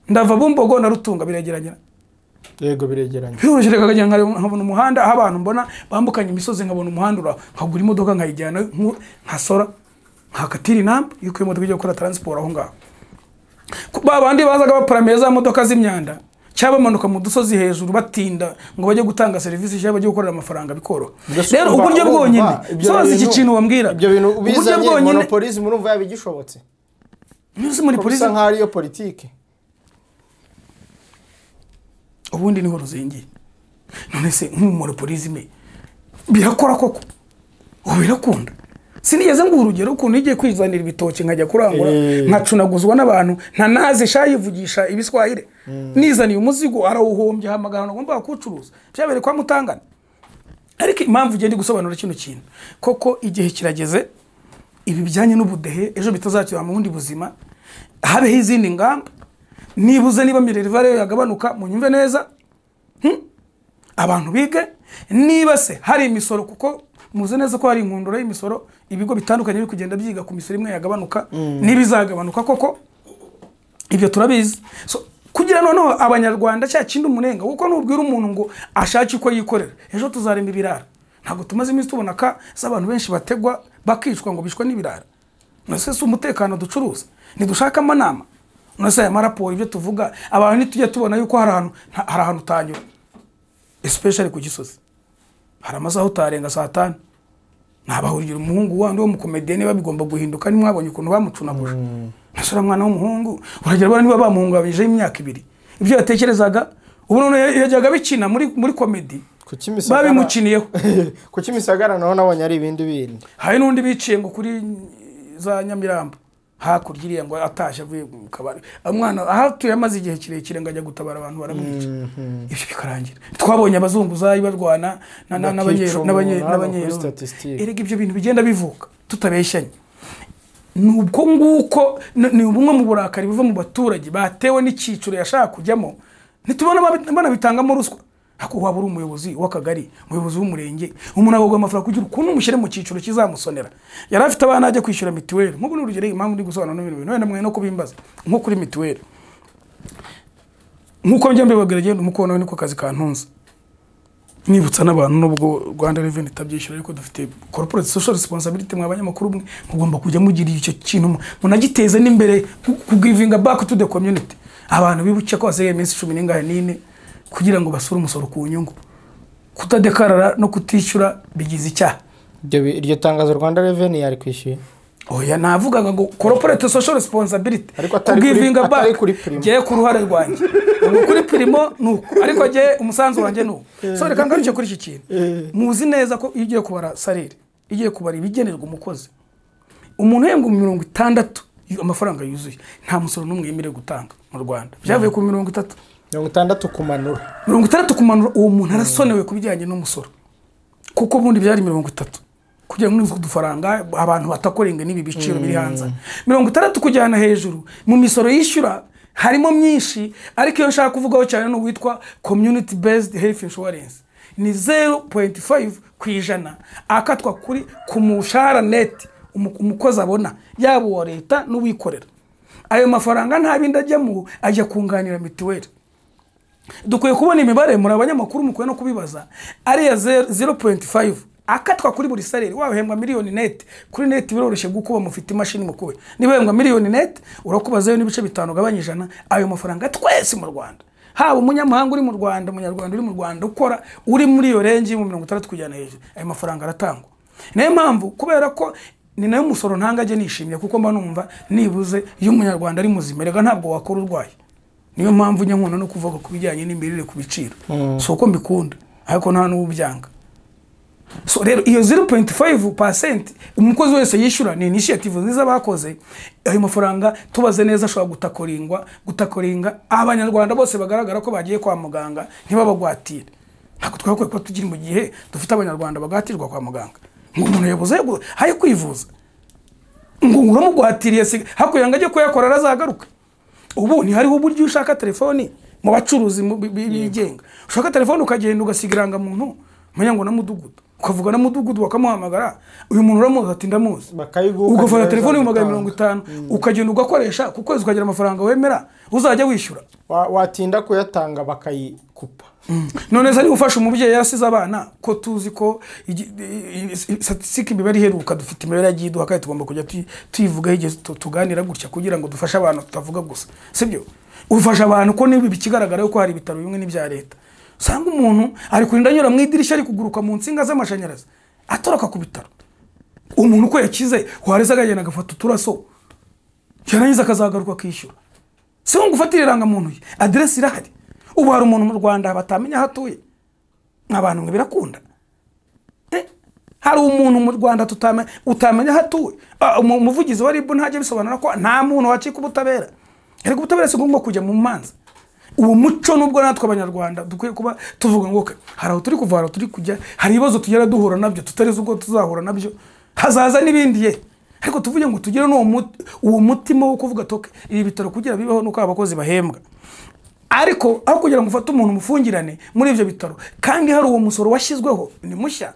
ndava Bumbogo na Rutunga biregeranya yego biregeranya biroroshye kaganya nkabona umuhanda aho abantu mbona bambukanye imisozi nkabona umuhanda nkagura imodoka nkayijyana nkasora nkakatira inamba yuko imodoka ijya gukora transport aho ngaho babandi bazaga baparameza imodoka z'imyanda cyabamanuka mu dusozi hejuru batinda ngo bajye gutanga service cyaba bajye gukorera amafaranga bikoro rero uburyo bwonyine soza iki kintu wambwira ibyo bintu ubizanye monopolism urumva yabigishobotse nuse muri polisi nk'ari yo politike ubundi niho ruzingiye none se nk'umumonopolism birakora koko ubirakunda sinigeze ngo urugero ukuntu igiye kwizanira ibitoki nkajya kurangura nkacunaguzwa n'abantu ntanaze shayivugisha ibiswahire nizaniye umuzigo arawuhombye hamagana ngo mba kucuruza byabere kwa Mutangana ariko impamvu ugende gusobanura kino kintu koko igihe kirageze ibi bijyanye n'ubudehe ejo bitazatira mu bundi buzima habe izindi ngamba nibuze niba mirerivare yagabanuka mu nyumve neza abantu bige niba se hari imisoro kuko muze neza ko hari inkundura y'imisoro ibigo bitandukanye biri kugenda byiga ku misoro imwe yagabanuka nibizagabanuka koko ibyo turabizi so kugira noneho abanyarwanda cya kindi umunenga kuko nubwira umuntu ngo ashake uko yikorera ejo tuzarema ibirara ntabwo tumaze iminsi tubona ka z'abantu benshi bategwa bakicwa ngo bishwe n'ibirara nase se umutekano ducuruza nidushaka amanama nase aya maraporo ibyo tuvuga abantu nitujye tubona yuko hari ahantu tanyura especially ku Gisozi hari amasaha utarenga saa 5 nabahurira umuhungu wandi wo mu comedienne babigomba guhinduka ni mwabonye ukuntu bamucunaguje nasura mwana w'umuhungu uragera bana niba bamuhungabije imyaka 2 ibyo yatekerezaga ubu none yajyaga bikina muri comedy babimukiniyeho ku Kimisagara naho nabonye ari ibindi bindi hari nundi biciye ngo kuri za Nyamirambo hakurya ngo atasha avuye mu kabari umwana ahatuye amaze igihe kirekire ngajya gutabara abantu baramwica ibyo bikarangira twabonye abazunguzayi barwana n'abanyero erega ibyo bintu bigenda bivuka tutabeshyanye nubwo nguko ni ubumwe mu burakari buva mu baturage batewe n'ikiciro yashaka kujyamo nitubona bana bitangamo ruswa hako wabura umuyobozi w'akagari umuyobozi w'umurenge umuntu agogwa amafaranga kugira ukuntu umushyire mu ciciro kizamusonera yari afite abana ajya kwishyura mituweli nk'ubu n'urugero impamvu ndi gusobanura n'ibintu wenda mwe no kubimbaza nko kuri mituweli nkuko njya mbibabwira genda umukono niko kazi kantunze nibutsa n'abantu nubwo Rwanda Revenue itabyishyura ariko dufite corporate social responsibility mu abanyamakuru mugomba kujya mugira icyo kintu munagiteza n'imbere ku giving back to the community abantu bibuke ko hasigaye iminsi 14 kugira ngo basure umusoro ku nyungu kutadekarara no kutishyura bigize icyaha iryo tangazo Rwanda Revenue yari kwishyuye oya navugaga ngo corporate social responsibility giving back je ku ruhare rwanjye kuri primo nuko ariko je umusanzu wanjye nuko so reka ngaruke kuri iki kintu muzi neza ko igiye kubara salary igiye kubara ibigenerwa umukozi umuntu yemwe 60 amafaranga yuzuye nta musoro n'umwe yemerewe gutanga mu Rwanda byavuye ku 60 kumanura 60 kumanura uwo muntu arasonewe kubijyanye n'umusoro kuko bundi byari 30 kugira ngo dufaranga abantu batakorenga nibi biciro biri hanze 60 kujyana hejuru mu misoro yishyura harimo myinshi ariko iyo nshaka kuvugaho cyane no witwa community based health insurance ni 0.5 kwijana akatwa kuri ku mushahara net umukozi abona yabo wa leta n'uwikorera ayo mafaranga nta bindi ajyamo ajya kunganira mituweli dukwiye kubona imibare muri abanyamakuru mukwiye no kubibaza ari ya 0.5 akatwa kuri buri salary wahembwa miliyoni net kuri net biroroshye gukuba mufite imashini mukube niba hembwa miliyoni net urakubazayo n'ibice 5 gabanyijana ayo mafaranga twese mu Rwanda haba umunyamahanga uri mu Rwanda umunyarwanda uri mu Rwanda ukora uri muri iyo range mu 60 kujyana hejuru ayo mafaranga aratangwa niyo mpamvu kubera ko ni nayo musoro ntangaje nishimye kuko mba numva nibuze iyo umunyarwanda ari muzima rega ntabwo wakora urwaye niyo mpamvu nyankuna no kuvuga kubijyanye n'imbirire ku biciro so uko mbikunda ariko nta n'ubyanga so rero iyo 0.5% umukozi wese yishyura ni initiative nziza bakoze ayo mafaranga tubaze neza ashobora gutakoringa abanyarwanda bose bagaragara ko bagiye kwa muganga ntibabagwatire ntabwo twakwiye ko tugira mu gihe dufite abanyarwanda bagatirwa kwa muganga ngo umuntu yabuze haye kwivuza ngo uramugwatiriye hakuyanga ajye kuyakora arazagaruka ubu ni hariho uburyo ushaka telefoni mu bacuruzi bigenga ushaka telefoni ukagenda ugasigiranga muntu menya ngo na mudugudu ukavuga na mudugudu bakamuhamagara uyu muntu uramuzi ati ndamuzi ugafata telefoni mu 50 ukagenda ugakoresha ku kwezi ukagira amafaranga wemera uzajya wishyura watinda kuyatanga bakayikupa none se ari ufasha umubyeyi yasize abana ko tuzi ko statistique imibare iheruka dufite imibare yagiye duhakaye tugomba kujya tuyivuga igihe tuganira gutya kugira ngo dufashe abantu tutavuga gusa sibyo ufasha abantu ko nibi bikigaragara yuko hari bitaro bimwe n'ibya leta sanga umuntu ari kurinda nyura mu idirishya ari kuguruka mu nsinga z'amashanyarazi atoroka ku bitaro umuntu uko yakize wareza agenda agafata uturaso yarangiza akazagaruka akishyura se ngo ufatire iranga muntu address irahari ubu hari umuntu mu Rwanda batamenya hatuye abantu ngo birakunda hari umuntu mu Rwanda utamenya hatuye umuvugizi wa RIB ntajye bisobanura ko nta muntu wacika ubutabera ariko ubutabera sigomba kujya mu manza uwo muco nubwo natwe abanyarwanda dukwiye kuba tuvuga ngo hari aho turi kuvara turi kujya hari ibibazo tugera duhura nabyo tutarizo ubwo tuzahura nabyo hazaza n'ibindi ye ariko tuvuge ngo tugire uwo mutima wo kuvuga toke ibi bitaro kugira bibeho nuko abakozi bahembwa ariko aho kugira ngo ufate umuntu mufungirane muri ivyo bitaro kandi hari uwo musoro washyizweho ni mushya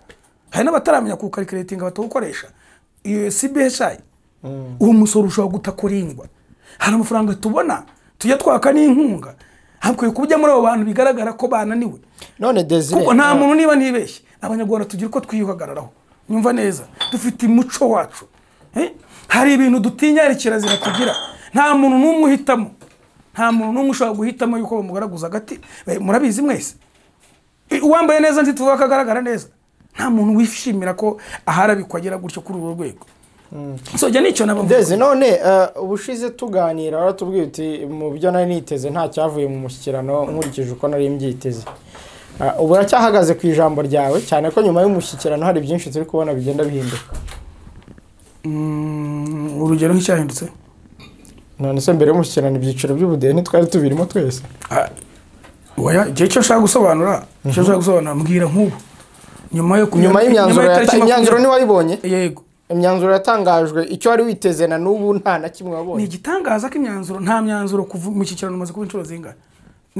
hari n'abataramenya ku calculating batawukoresha CBHI uwo musoro ushobora gutakorindwa hari amafaranga tubona tujya twaka n'inkunga hakwiye kubujya muri abo bantu bigaragara ko bananiwe none Desire kuko nta muntu niba nibeshye abanyarwanda tugira ko twiyuhagararaho nyumva neza dufite umuco wacu hari ibintu dutinya kirazira tugira nta muntu n'umwe uhitamo nta muntu n'umwe ushobora guhitamo yuko bamugaraguza agati murabizi mwese uwambaye neza nzi tuvuga kagaragara neza nta muntu wishimira ko aharabikwagira gutyo kuri uru rwego so jya nicyo nabavuga Desire none ubushize tuganira aratubwiye uti mu byo nari niteze nta cyavuye mu mushyikirano nkurikije uko nari mbyiteze ubu racyahagaze ku ijambo ryawe cyane ko nyuma y'umushyikirano hari byinshi turi kubona bigenda bihinduka urugero nk'icyahindutse none se mbere y'umushyikirano ibyiciro by'ubudehe ntitwari tubirimo twese oya igihe cyo nshaka gusobanura mbwira nk'ubu nyuma y'imyanzuro ni wayibonye yego imyanzuro yatangajwe icyo wari witeze na n'ubu nta na kimwe wabonye ni igitangaza ko imyanzuro nta myanzuro kuva mu cyicirano maze kuba inshuro zingana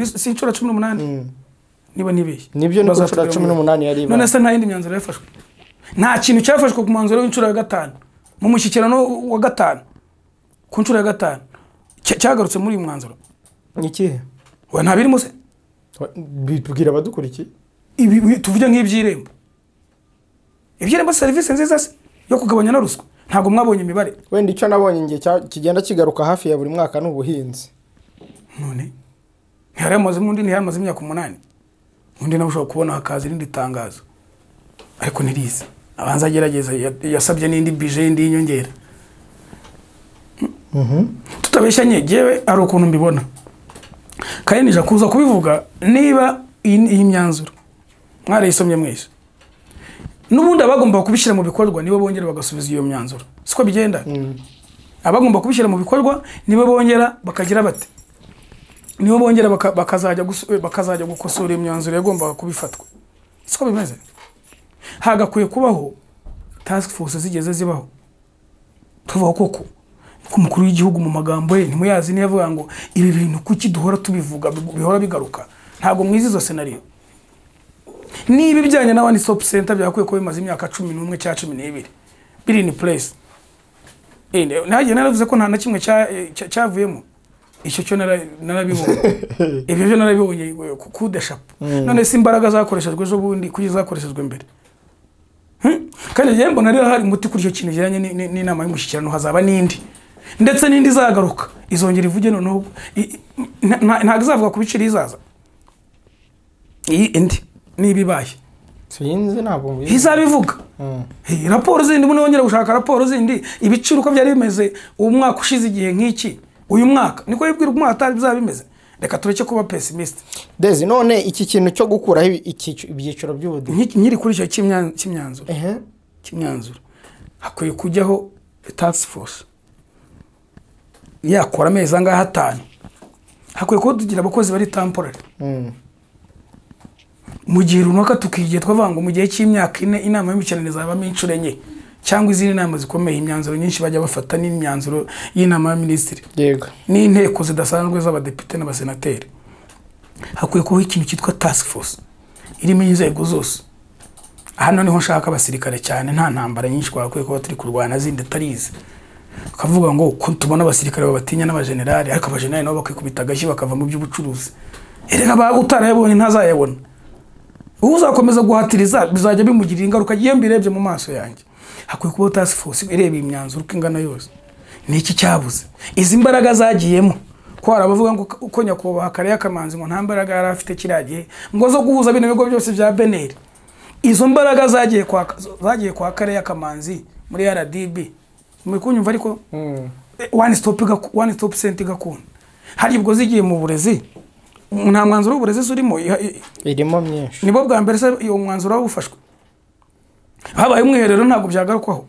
si inshuro 18 niba nibeshye nibyo ni inshuro 18 yari none se nta yindi myanzuro yafashwe nta kintu cyafashwe ku mwanzuro w'inshuro ya 5 mu mushyikirano wa 5 ku nshuro ya 5 cyagarutse muri uyu mwanzuro iki we ntabirimo se bitubwira abadukurikiye ibi tuvuge nk'iby'irembo iby'irembo serivisi nziza se yo kugabanya na ruswa ntabwo mwabonye imibare wenda icyo nabonye ngiye kigenda kigaruka hafi ya buri mwaka n'ubuhinzi none ntihari amaze imyaka 8 undi nawe ushobora kubona hakaza irindi tangazo ariko ntirize abanza agerageza yasabye n'indi bije y'indi nyongera tutabeshyanye jewe ari ukuntu mbibona kandi nija kuza kubivuga niba iyi myanzuro mwarayisomye mwese n'ubundi abagomba kubishyira mu bikorwa nibo bongera bagasubiza iyo myanzuro siko bigenda abagomba kubishyira mu bikorwa nibo bongera bakagira bate nibo bongera bakazajya gukosora imyanzuro yagomba kubifatwa siko bimeze hagakwiye kubaho task force zigeze zibaho tuvuga koko kumukuru w'igihugu mu magambo ye ntimuyazi niyo avuga ngo ibi bintu kuki duhora tubivuga bihora bigaruka ntabwo mwizi izo scenario niba bijyanye na one stop center byakwiye ko bimaze imyaka 11 cyangwa 12 biri in place nagiye naravuze ko nta na kimwe cyavuyemo icyo cyo narabibonye ibyo byo narabibonye kudeshapo none se imbaraga zakoreshejwe ejo bundi kuki zakoreshejwe mbere kandi yembo nari hari umuti kuri icyo kintu kijyanye n'inama y'umushyikirano hazaba n'indi ndetse n'indi zagaruka izongera ivuge noneho ntabwo izavuga ku biciro izaza iyi indi nibibaye sinzi ntabwo izabivuga raporo zindi muri wongera gushaka raporo zindi ibiciro uko byari bimeze umwaka ushize igihe nk'iki uyu mwaka niko yibwira umwaka atari bizabimeze reka tureke kuba pessimist Dezi none iki kintu cyo gukuraho ibyiciro by'ubudehe nyiri kuri icyo kimyanzuro hakwiye kujyaho task force yakora amezi angahe 5 hakwiye ko tugira abakozi bari temporary mu gihe runaka tukigiye twavuga ngo mu gihe cy'imyaka 4 inama y'imicanire zabamo incuro enye cyangwa izindi nama zikomeye imyanzuro nyinshi bajya bafata n'imyanzuro y'inama ya minisitiri yego n'inteko zidasanzwe z'abadepite n'abasenateri hakwiye kuba ikintu cyitwa task force irimo inzego zose hano niho nshaka abasirikare cyane nta ntambara nyinshi kwakwiye kuba turi kurwana zindi tarize ukavuga ngo ko tubona abasirikare babatinya n'abajenerali ariko abajenerali nabo bakikubita agashyi bakava mu by'ubucuruzi erega ba utarayabonye ntazayabona uzakomeza guhatiriza bizajya bimugirira ingaruka giye mbirebye mu maso yanjye hakwiye kuba task force ireba imyanzuro uko ingana yose niki cyabuze izi mbaraga zagiyemo ko arabavuga ngo uko nyakubahwa Kariya Kamanzi ngo nta mbaraga yari afite kiragiye ngo zo guhuza bino bigo byose bya Beneri izo mbaraga zagiye kwa Kariya Kamanzi muri RDB muri kunyumva ariko one stop center gakunda hari ubwo zigiye mu burezi nta mwanzuro w'uburezi urimo irimo myinshi nibo bwa mbere se iyo mwanzuro wabufashwe habaye umwiherero ntabwo byagarukwaho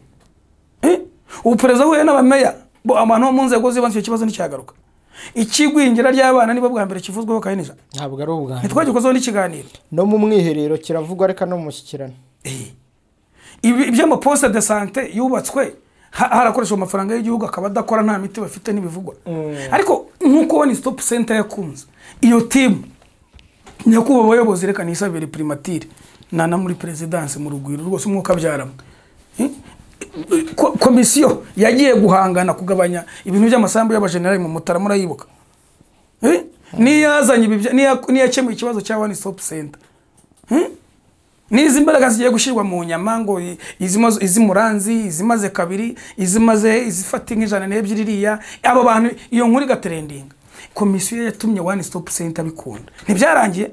upereza huye n'abameya bo abantu mu nzego z'ibanze icyo kibazo nticyagaruka ikigwingira ry'abana nibo bwa mbere kivuzweho kahinija ntabwo ari ubwa ntitwagikozeho n'ikiganiro no mu mwiherero kiravugwa reka no mu mushyikirano iby'ama poste de santé yubatswe harakoreshwa amafaranga y'igihugu akaba adakora nta miti bafite n'ibivugwa ariko nkuko one stop center yakunze iyo team nyakubahwa abayobozi reka nisabire primatire nana muri presidence mu rugwiro rwose umwuka byaramwe komisiyo yagiye guhangana kugabanya ibintu by'amasambu y'abajenerali mu Mutara murayibuka niyazanye niyakemuye ikibazo cya one stop center nizi imbaraga zigiye gushirwa mu nyama ngo izimuranzi izimaze kabiri izimaze izifata nk'ijana n'ebyiri iriya abo bantu iyo nkuri gatrendinga komisiyo yatumye one stop center bikunda ntibyarangiye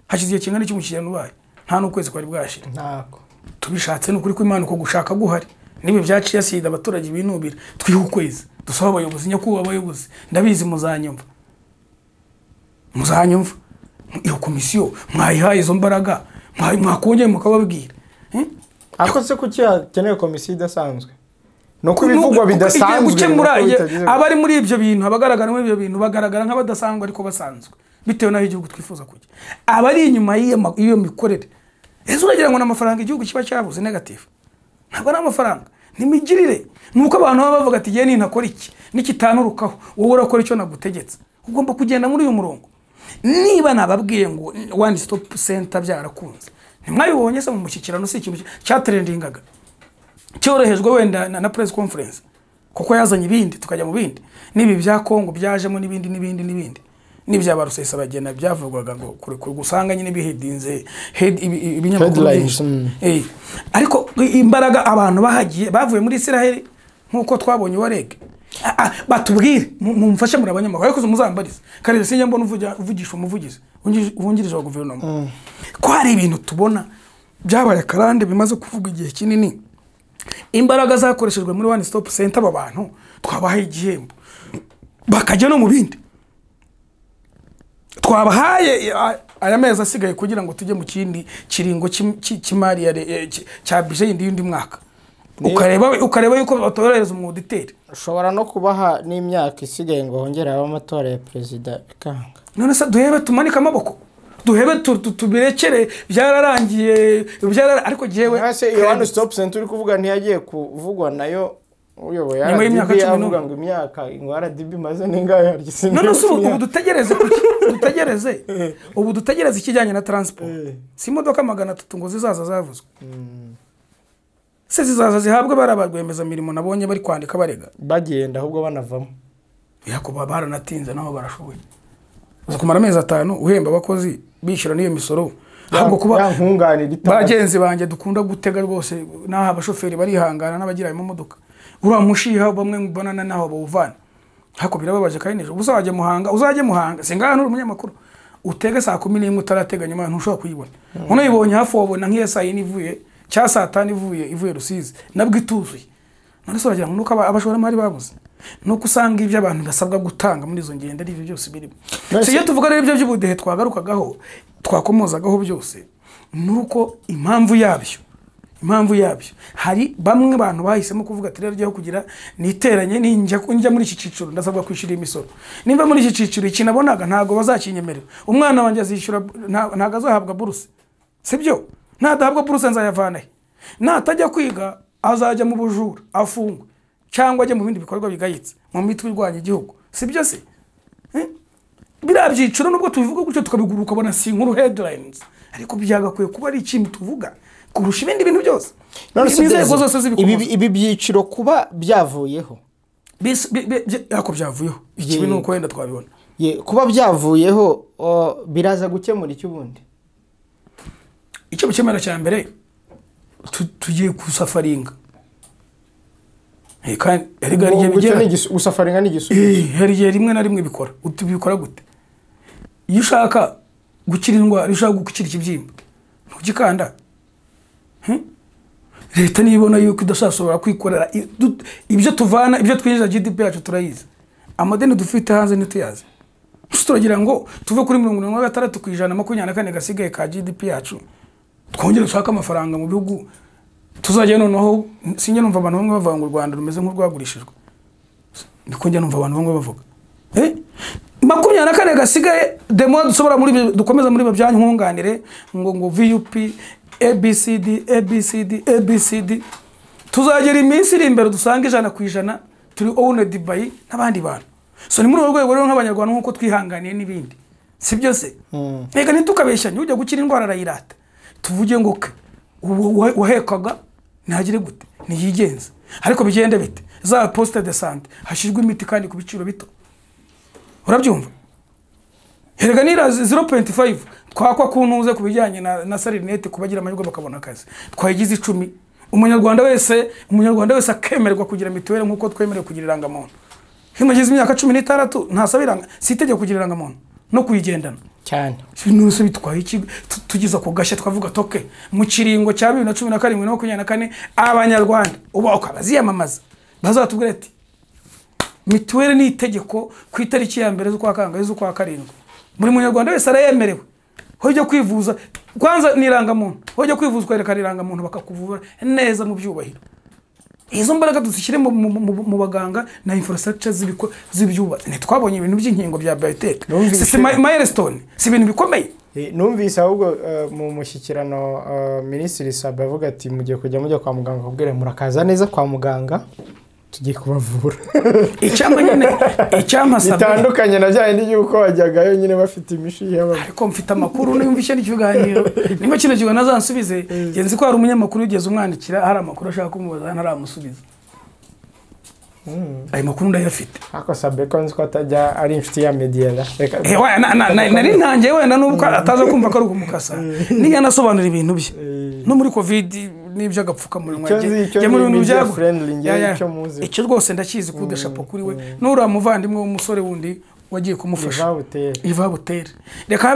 hashize kingana cy'umukirano bayo nta n'ukwezi kwari bwashira ntako tubishatse n'ukuri ko Imana uko gushaka guhari nibe byaciye asida abaturage binubira twiho ukwezi dusaba abayobozi nyakubahwa abayobozi ndabizi muzanyumva iyo komisiyo mwayihaye izo mbaraga mwakongeye mukababwira ako se kuki yakeneye komisiyo idasanzwe no kubivugwa bidasanzwe abari muri ibyo bintu abagaragara muri ibyo bintu bagaragara nk'abadasanzwe ariko basanzwe bitewe n'aho igihugu twifuza kujya abari inyuma y'iyo mikorere ezo uragira ngo n'amafaranga igihugu kiba cyabuze negative ntabwo ari amafaranga nimigirire nuko abantu baba bavuga ati giye nintakora iki nikitanurukaho wowe urakora icyo nagutegetse ugomba kugenda muri uyu murongo niba nababwiye ngo one stop center byarakunze ntimwabibonye se mu mushyikirano si ikintu cyatrendingaga cyorohejwe wenda na press conference kuko yazanye ibindi tukajya mu bindi nibi bya Kongo byajemo n'ibindi n'ibya Rusesabagina byavugwaga ngo kuri gusanga nyine bihedinze ibinyamakuru ariko imbaraga abantu bahagiye bavuye muri Israel nkuko twabonye warege batubwire mumfashe muri abanyamakuru ariko muzambarize kandi sinjya mbona uvugisha umuvugizi wungirije wa guverinoma ko hari ibintu tubona byabaye karande bimaze kuvuga igihe kinini imbaraga zakoreshejwe muri One Stop Center aba bantu twabahaye igihembo bakajya no mu bindi twabahaye aya mezi asigaye kugira ngo tujye mu kindi kiringo cy'imari cya bije y'indi mwaka ukareba yuko batorereza umuditeri ushobora no kubaha n'imyaka isigaye ngo hongere amatora ya perezida bikanga none se duhebe tumanika amaboko duhebe tubirekere byararangiye ariko jewe One Stop Center uri kuvuga ntiyagiye kuvugwa nayo uyoboye avuga ngo imyaka ngo RDB maze ningahe hargise none se ubu dutegereze ikijyanye na transport si imodoka 300 ngo zizaza zavuzwe se zizaza zihabwe barabagwemeza mirimo nabonye bari kwandika barega bagenda ahubwo banavamo yakuba baranatinze naho barashoboye uzakumara amezi 5 uhemba abakozi bishyura niyo misoro ahubwo kuba bagenzi banje dukunda gutega rwose naho abashoferi barihangana n'abagira mu modoka uramushiha bamwe mbonana naho bawuvana hako birababaje kandi nejo uzaje muhanga singana n'umunyamakuru utege saa 11 utarateganya abantu ushobora kuyibona unayibonye hafu wabona nk'iya saa 4 ivuye cya saa 5 ivuye Rusizi nabwo ituzuye none so bagira ngo nuko abashora mari babuze no kusanga ibyo abantu basabwa gutanga muri izo ngende ari ibyo byose birimo so iyo tuvuga rero ibyo by'ubudehe twagarukagaho twakomozagaho byose nuko impamvu yabyo hari bamwe abantu bahisemo kuvuga ati rero kugira niteranye ninjya muri iki ciciro ndasabwa kwishira imisoro nimba muri iki ciciro ikinabonaga ntago bazakinyemerera umwana wanjye azishyura ntago azahabwa buruse sibyo nadahabwa buruse nzayavanahe natajya kwiga azajya mu bujura afungwe cyangwa ajye mu bindi bikorwa bigayitse mu mitwe irwanya igihugu sibyo se birabyiciro nubwo tubivuga gutyo tukabiguruka bona si nkuru headlines ariko byagakwiye kuba ari ikintu tuvuga kurusha ibindi bintu byose ibi byiciro kuba byavuyeho yako byavuyeho ikibi nuko wenda twabibona kuba byavuyeho biraza gukemura iki ubundi icyo bukemera cya mbere tugiye kusafaringa kandi gusafaringa herigiye rimwe na rimwe bikora utubikora gute iyo ushaka gukira indwara ushaka gukira ikibyimba ntugikanda leta nibona yuko idashobora kwikorera ibyo tuvana ibyo twinjiza GDP yacu turayizi amadeni dufite hanze ntituyazi turagira ngo tuve kuri 66% 24 gasigaye ka GDP yacu twongere ushaka amafaranga mu bihugu tuzajya noneho sinjye numva abantu bamwe bavuga ngo u Rwanda rumeze nk'urwagurishijwe ndiko njya numva abantu bamwe bavuga 24 gasigaye demo dusobora muri dukomeza muri babyanyu nkunganire ngo VUP ABCD tuzagera iminsi iri imbere dusanga 100% turi owned by n'abandi bantu so ni muri urwo rwego rero nk'abanyarwanda nkuko twihanganiye n'ibindi sibyo se ega ntitukabeshanye ujya gukira indwara arayirata tuvuge ngo wahekaga ntagire gute niyigenza ariko bigende bite za poste de santé hashirwe imiti kandi ku biciro bito urabyumva herega nira 0.5 twakwa kuntuze kubijyanye na sarinete kubagira amahirwe bakabona akazi twayigize 10 umunyarwanda wese akemererwa kugira mituwele nkuko twemerewe kugira irangamuntu himagize imyaka 16 ntasabiranga sitegeko kugira irangamuntu no kuyigendana cyane nuse bitwaye iki tugiza ko gashya twavuga toke mu kiringo cya 2017 no 24 abanyarwanda uba ukabaziyamamaza bazatubwira ati mituwele ni itegeko ku itariki ya mbere z'ukwa kangahe z'ukwa karindwi muri munyarwanda wese arayemerewe hojya kwivuza kwanza nirangamuntu hojya kwivuza kwerekana irangamuntu bakakuvura neza mu byubahiro izo mbaraga dushyire mu baganga na infrastructure z'ibyubatse ntitwabonye ibintu by'inkingo bya biotech milestone si ibintu bikomeye numvise ahubwo mu mushyikirano Minisitiri Saba avuga ati mugiye mujya kwa muganga kubwira murakaza neza kwa muganga tugiye kubavura icyampa Saba bitandukanye na bya ndi yuko wajyagayo nyine bafite imishi y'aba ariko mfite amakuru n'iyumvishe n'ikiganiro nimba kino kigo nazansubize genzi ko hari umunyamakuru ugeze umwandikira hari amakuru ashaka kumubaza ntaramusubiza ayo makuru ndayafite. ako Sabeko nzi ko atajya ari inshuti ya Mediela nari ntangiye wenda nubwo ataza kumva ko ari umukasa niyo anasobanura ibintu bye no muri covid n'ibyo agapfukamunwa jye muri ibintu byago icyo rwose ndakizi kude shapo kuri we n'ura muvandimwe w'umusore wundi wagiye kumufasha Iva Butere. Reka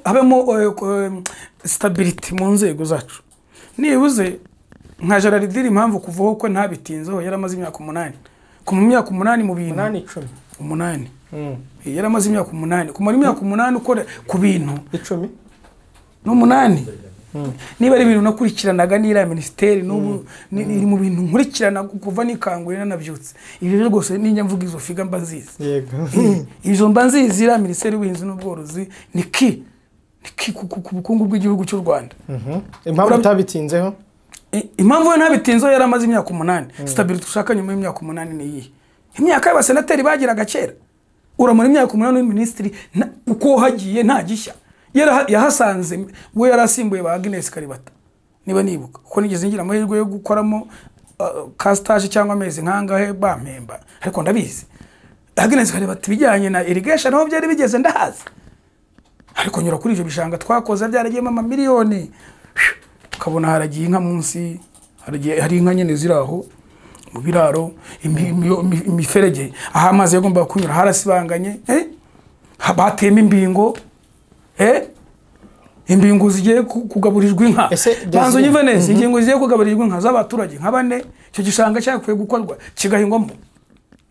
habemo stability mu nzego zacu. Nibuze nka Gerard Diri impamvu kuvaho ko ntabitinzeho yaramaze imyaka 8 ku myaka 8 mu bintu 8 yaramaze imyaka 8 kumara imyaka 8 ukora ku bintu 10 no 8 niba ari ibintu nakurikiranaga n'ira ministeri n'ubu iri mu bintu nkurikirana kuva nikangurira nabyutse ibyo rwose ninjya mvuga izo figa mbanzizi yego izo mbanzizi ira ministeri y'ubuhinzi n'ubworozi niki ku bukungu bw'igihugu cy'u Rwanda. Impamvu tabitinzeho impamvu ntabitinzeho yaramaze imyaka 8 stability ushaka nyuma y'imyaka 8 ni iyi imyaka y'abasenateri bagiraga kera uramura imyaka 8 y'ministeri uko hagiye nta gishya yahasanze we yarasimbuye ba Agnes Kalibata niba nibuka kuko nigeze ngira amahirwe yo gukoramo castage cyangwa amezi nkangahe bampemba ariko ndabizi Agnes Kalibata bijyanye na irrigation aho byari bigeze ndahazi ariko nyura kuri ivyo bishanga twakoze byaragiyemo amamiliyoni ukabona haragiye inka munsi hari inka nyene ziraho mu biraro imiferege aha amazi yagomba kunyura harasibanganye batema imbingo imbingo zigiye kugaburirwa inka banzo nyivenese ingingo zigiye kugaburirwa inka z'abaturage nk'abane cyo gishanga cyakwiye gukorwa kigahingwamo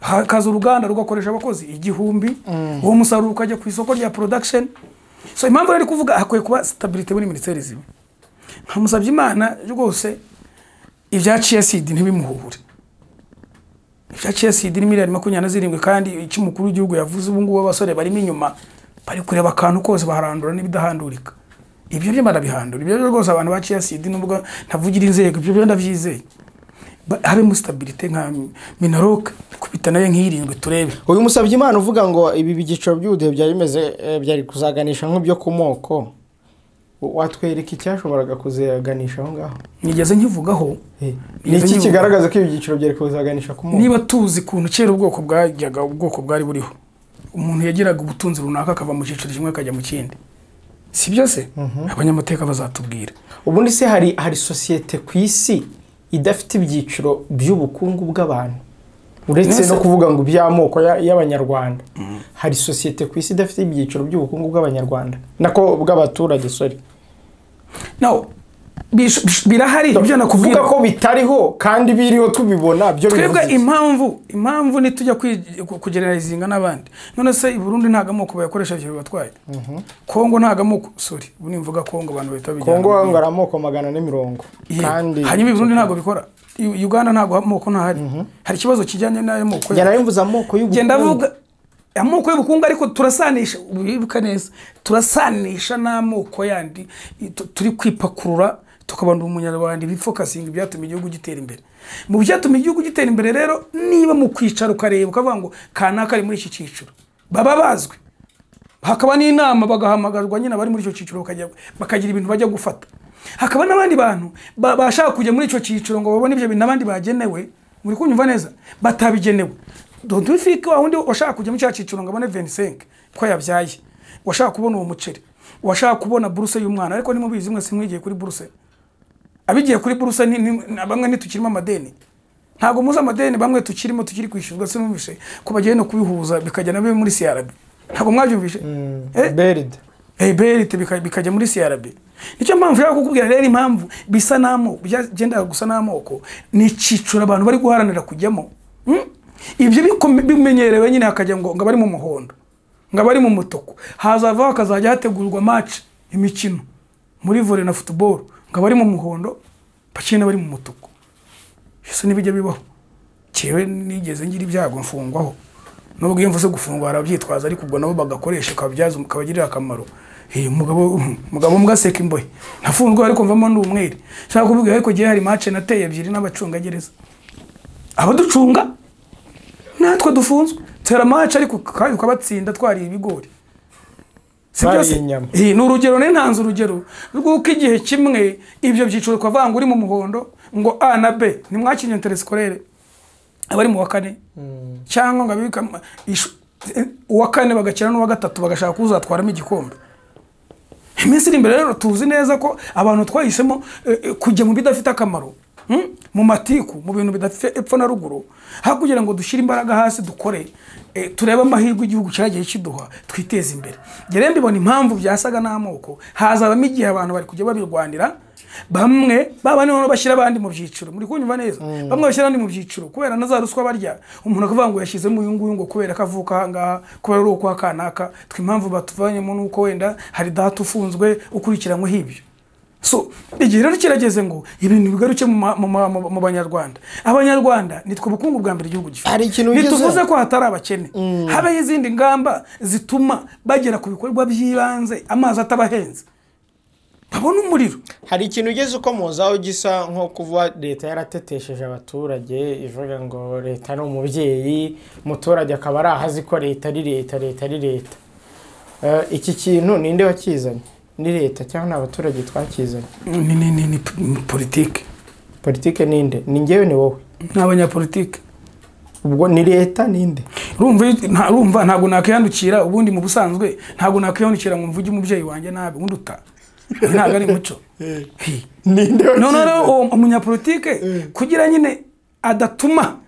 hakaza uruganda rugakoresha abakozi 1000 uwo musaruro ukajya ku isoko rya production. So impamvu ari kuvuga hakwiye kuba stability muri ministeri zimwe nkamusabye Imana rwose ibyaciye acid ntibimuhuhure ibyaciye acid ni miliyoni 27 kandi ikimukuru w'igihugu yavuze ubu ngubu abasore barimo inyuma bari kureba akantu kose baharandura n'ibidahandurika ibyo byo barabihandura ibyo rwose abantu baciye acid nubwo ntavugira inzego ibyo ndavyizeye habe mu stability nka Minarok kubita nayo nk'irindwe turebe. Uyu musabye Imana uvuga ngo ibi bigiciro by'ubudehe byari bimeze byari kuzaganisha nk'ibyo ku moko watwereka icyashoboraga kuzaganisha aho ngaho nigeze nkivugaho niki kigaragaza ko ibigiciro byari kuzaganisha ku moko niba tuzi kuntu kera ubwoko bwajyaga ubwoko bwari buriho umuntu yagiraga ubutunzi runaka akava mu ciciro kimwe akajya mu kindi si byose abanyamateka bazatubwira. Ubundi se hari societe ku isi idafite ibyiciro by'ubukungu bw'abantu uretse no kuvuga ngo by'amoko y'abanyarwanda hari societe ku isi idafite ibyiciro by'ubukungu bw'abanyarwanda nako bw'abaturage no birahari ibyo nakuvuga ko bitariho kandi biriho tubibona byo twebwe impamvu nitujya kugereranyiriza n'abandi none se i Burundi ntagamoko bayakoresha byo batwaye Kongo ntagamoko ubu nimvuga Kongo abantu bahita bijyana Kongo ngo aramoko 440 kandi hanyuma i Burundi ntago bikora Uganda ntago amoko ntahari hari ikibazo kijyanye n'ayo moko yarayimvuza amoko y'ubukungu genda vuga amoko y'ubukungu ariko turasanisha ubibuka neza turasanisha n'amoko yandi turi kwipakurura tukabanda umunyarwanda bifocusing ibyatuma igihugu gitera imbere mu byatuma igihugu gitera imbere rero niba mu kwicara ukareba ukavuga ngo kanaka ari muri iki ciciro baba bazwi hakaba n'inama bagahamagarwa nyine bari muri icyo ciciro bakagira ibintu bajya gufata hakaba n'abandi bantu bashaka kujya muri icyo ciciro ngo babone ibyo bintu abandi bagenewe muri kunyumva neza batabigenewe dufike wahundi washaka kujya muri cya ciciro ngo abone 25 ko yabyaye washaka kubona uwo muceri washaka kubona buruse y'umwana ariko nimubizi mwese mwigiye kuri buruse abigiye kuri buruse bamwe ntitukirimo amadeni ntago muza amadeni bamwe tukiri kwishyurwa se numvishe ko bagiye no kubihuza bikajya nabe muri CRB ntago mwabyumvishe Berit bikajya muri CRB nicyo mpamvu yo kukubwira rero impamvu bisa namo byagenda gusa namoko ni cicura abantu bari guharanira kujyamo ibyo bimenyerewe nyine hakajya ngo bari mu muhondo ngo bari mu mutuku hazava akazajya hategurwa match imikino muri volley na football ngo bari mu muhondo bakina bari mu mutuku ese nibijya bibaho cyewe nigeze ngira ibyago mfungwaho nubwo yemvuze gufungwa arabyitwaza ariko ubwo nabo bagakoresha kabagirira akamaro mugabo mgaseka imbohe nafunzwe ariko mvamo n'umwere shaka kuvuga ariko gihe hari match nateye 2 n'abacungagereza abaducunga natwe dufunzwe tera match ariko ukabatsinda twari ibigori byose ni urugero n'intanze urugero rw'uko igihe kimwe ibyo byiciro kwavanga uri mu muhondo ngo A na B nimwakinye interscolaire abari mu wa kane cyangwa ngo abika uwa kane bagakina n'uwa gatatu bagashaka kuzatwaramo igikombe. Iminsi iri imbere rero tuzi neza ko abantu twahisemo kujya mu bidafite akamaro, mu matiku, mu bintu bidafite epfo na ruguru, kugira ngo dushyire imbaraga hasi dukore, turebe amahirwe igihugu cyagiye kiduha, twiteze imbere. Ngere mbibona impamvu byasaga n'amoko, hazabamo igihe abantu bari kujya babirwanira, bamwe baba niho bashyira abandi mu byiciro. Muri kunyumva neza? Bamwe bashyira abandi mu byiciro kubera na za ruswa barya, umuntu akavuga ngo yashyizemo uyu nguyu ngo kubera kavuka ahangaha, kubera ari uko kanaka, impamvu batuvanyemo nuko wenda hari data ufunzwe ukurikiranyweho ibyo. So igihe rero kirageze ngo ibintu bigaruke mu Banyarwanda. Abanyarwanda nitwe ubukungu bwa mbere igihugu gifite. Nituvuze ko hatari abakene, habe izindi ngamba zituma bagera ku bikorwa by'ibanze, amazi atabahenze, babona umuriro. Hari ikintu ugeze uko muzaho gisa nko kuva leta yaratetesheje abaturage, ivuga ngo leta ni umubyeyi, umuturage akaba ari ahazi ko leta ari leta. Iki kintu ninde wakizanye? Ni leta cyangwa abaturage twakizanye? Ni politike. Politike ninde? Ni ngewe ni wowe? N'abanyapolitike. Ubwo ni leta ninde? Urumva ntago nakiyandukira ubundi mu busanzwe, ntago nakiyandukira ngo mvuge umubyeyi wanjye nabi undi uta. Ntago ari muco. Ninde? No umunyapolitike kugira nyine adatuma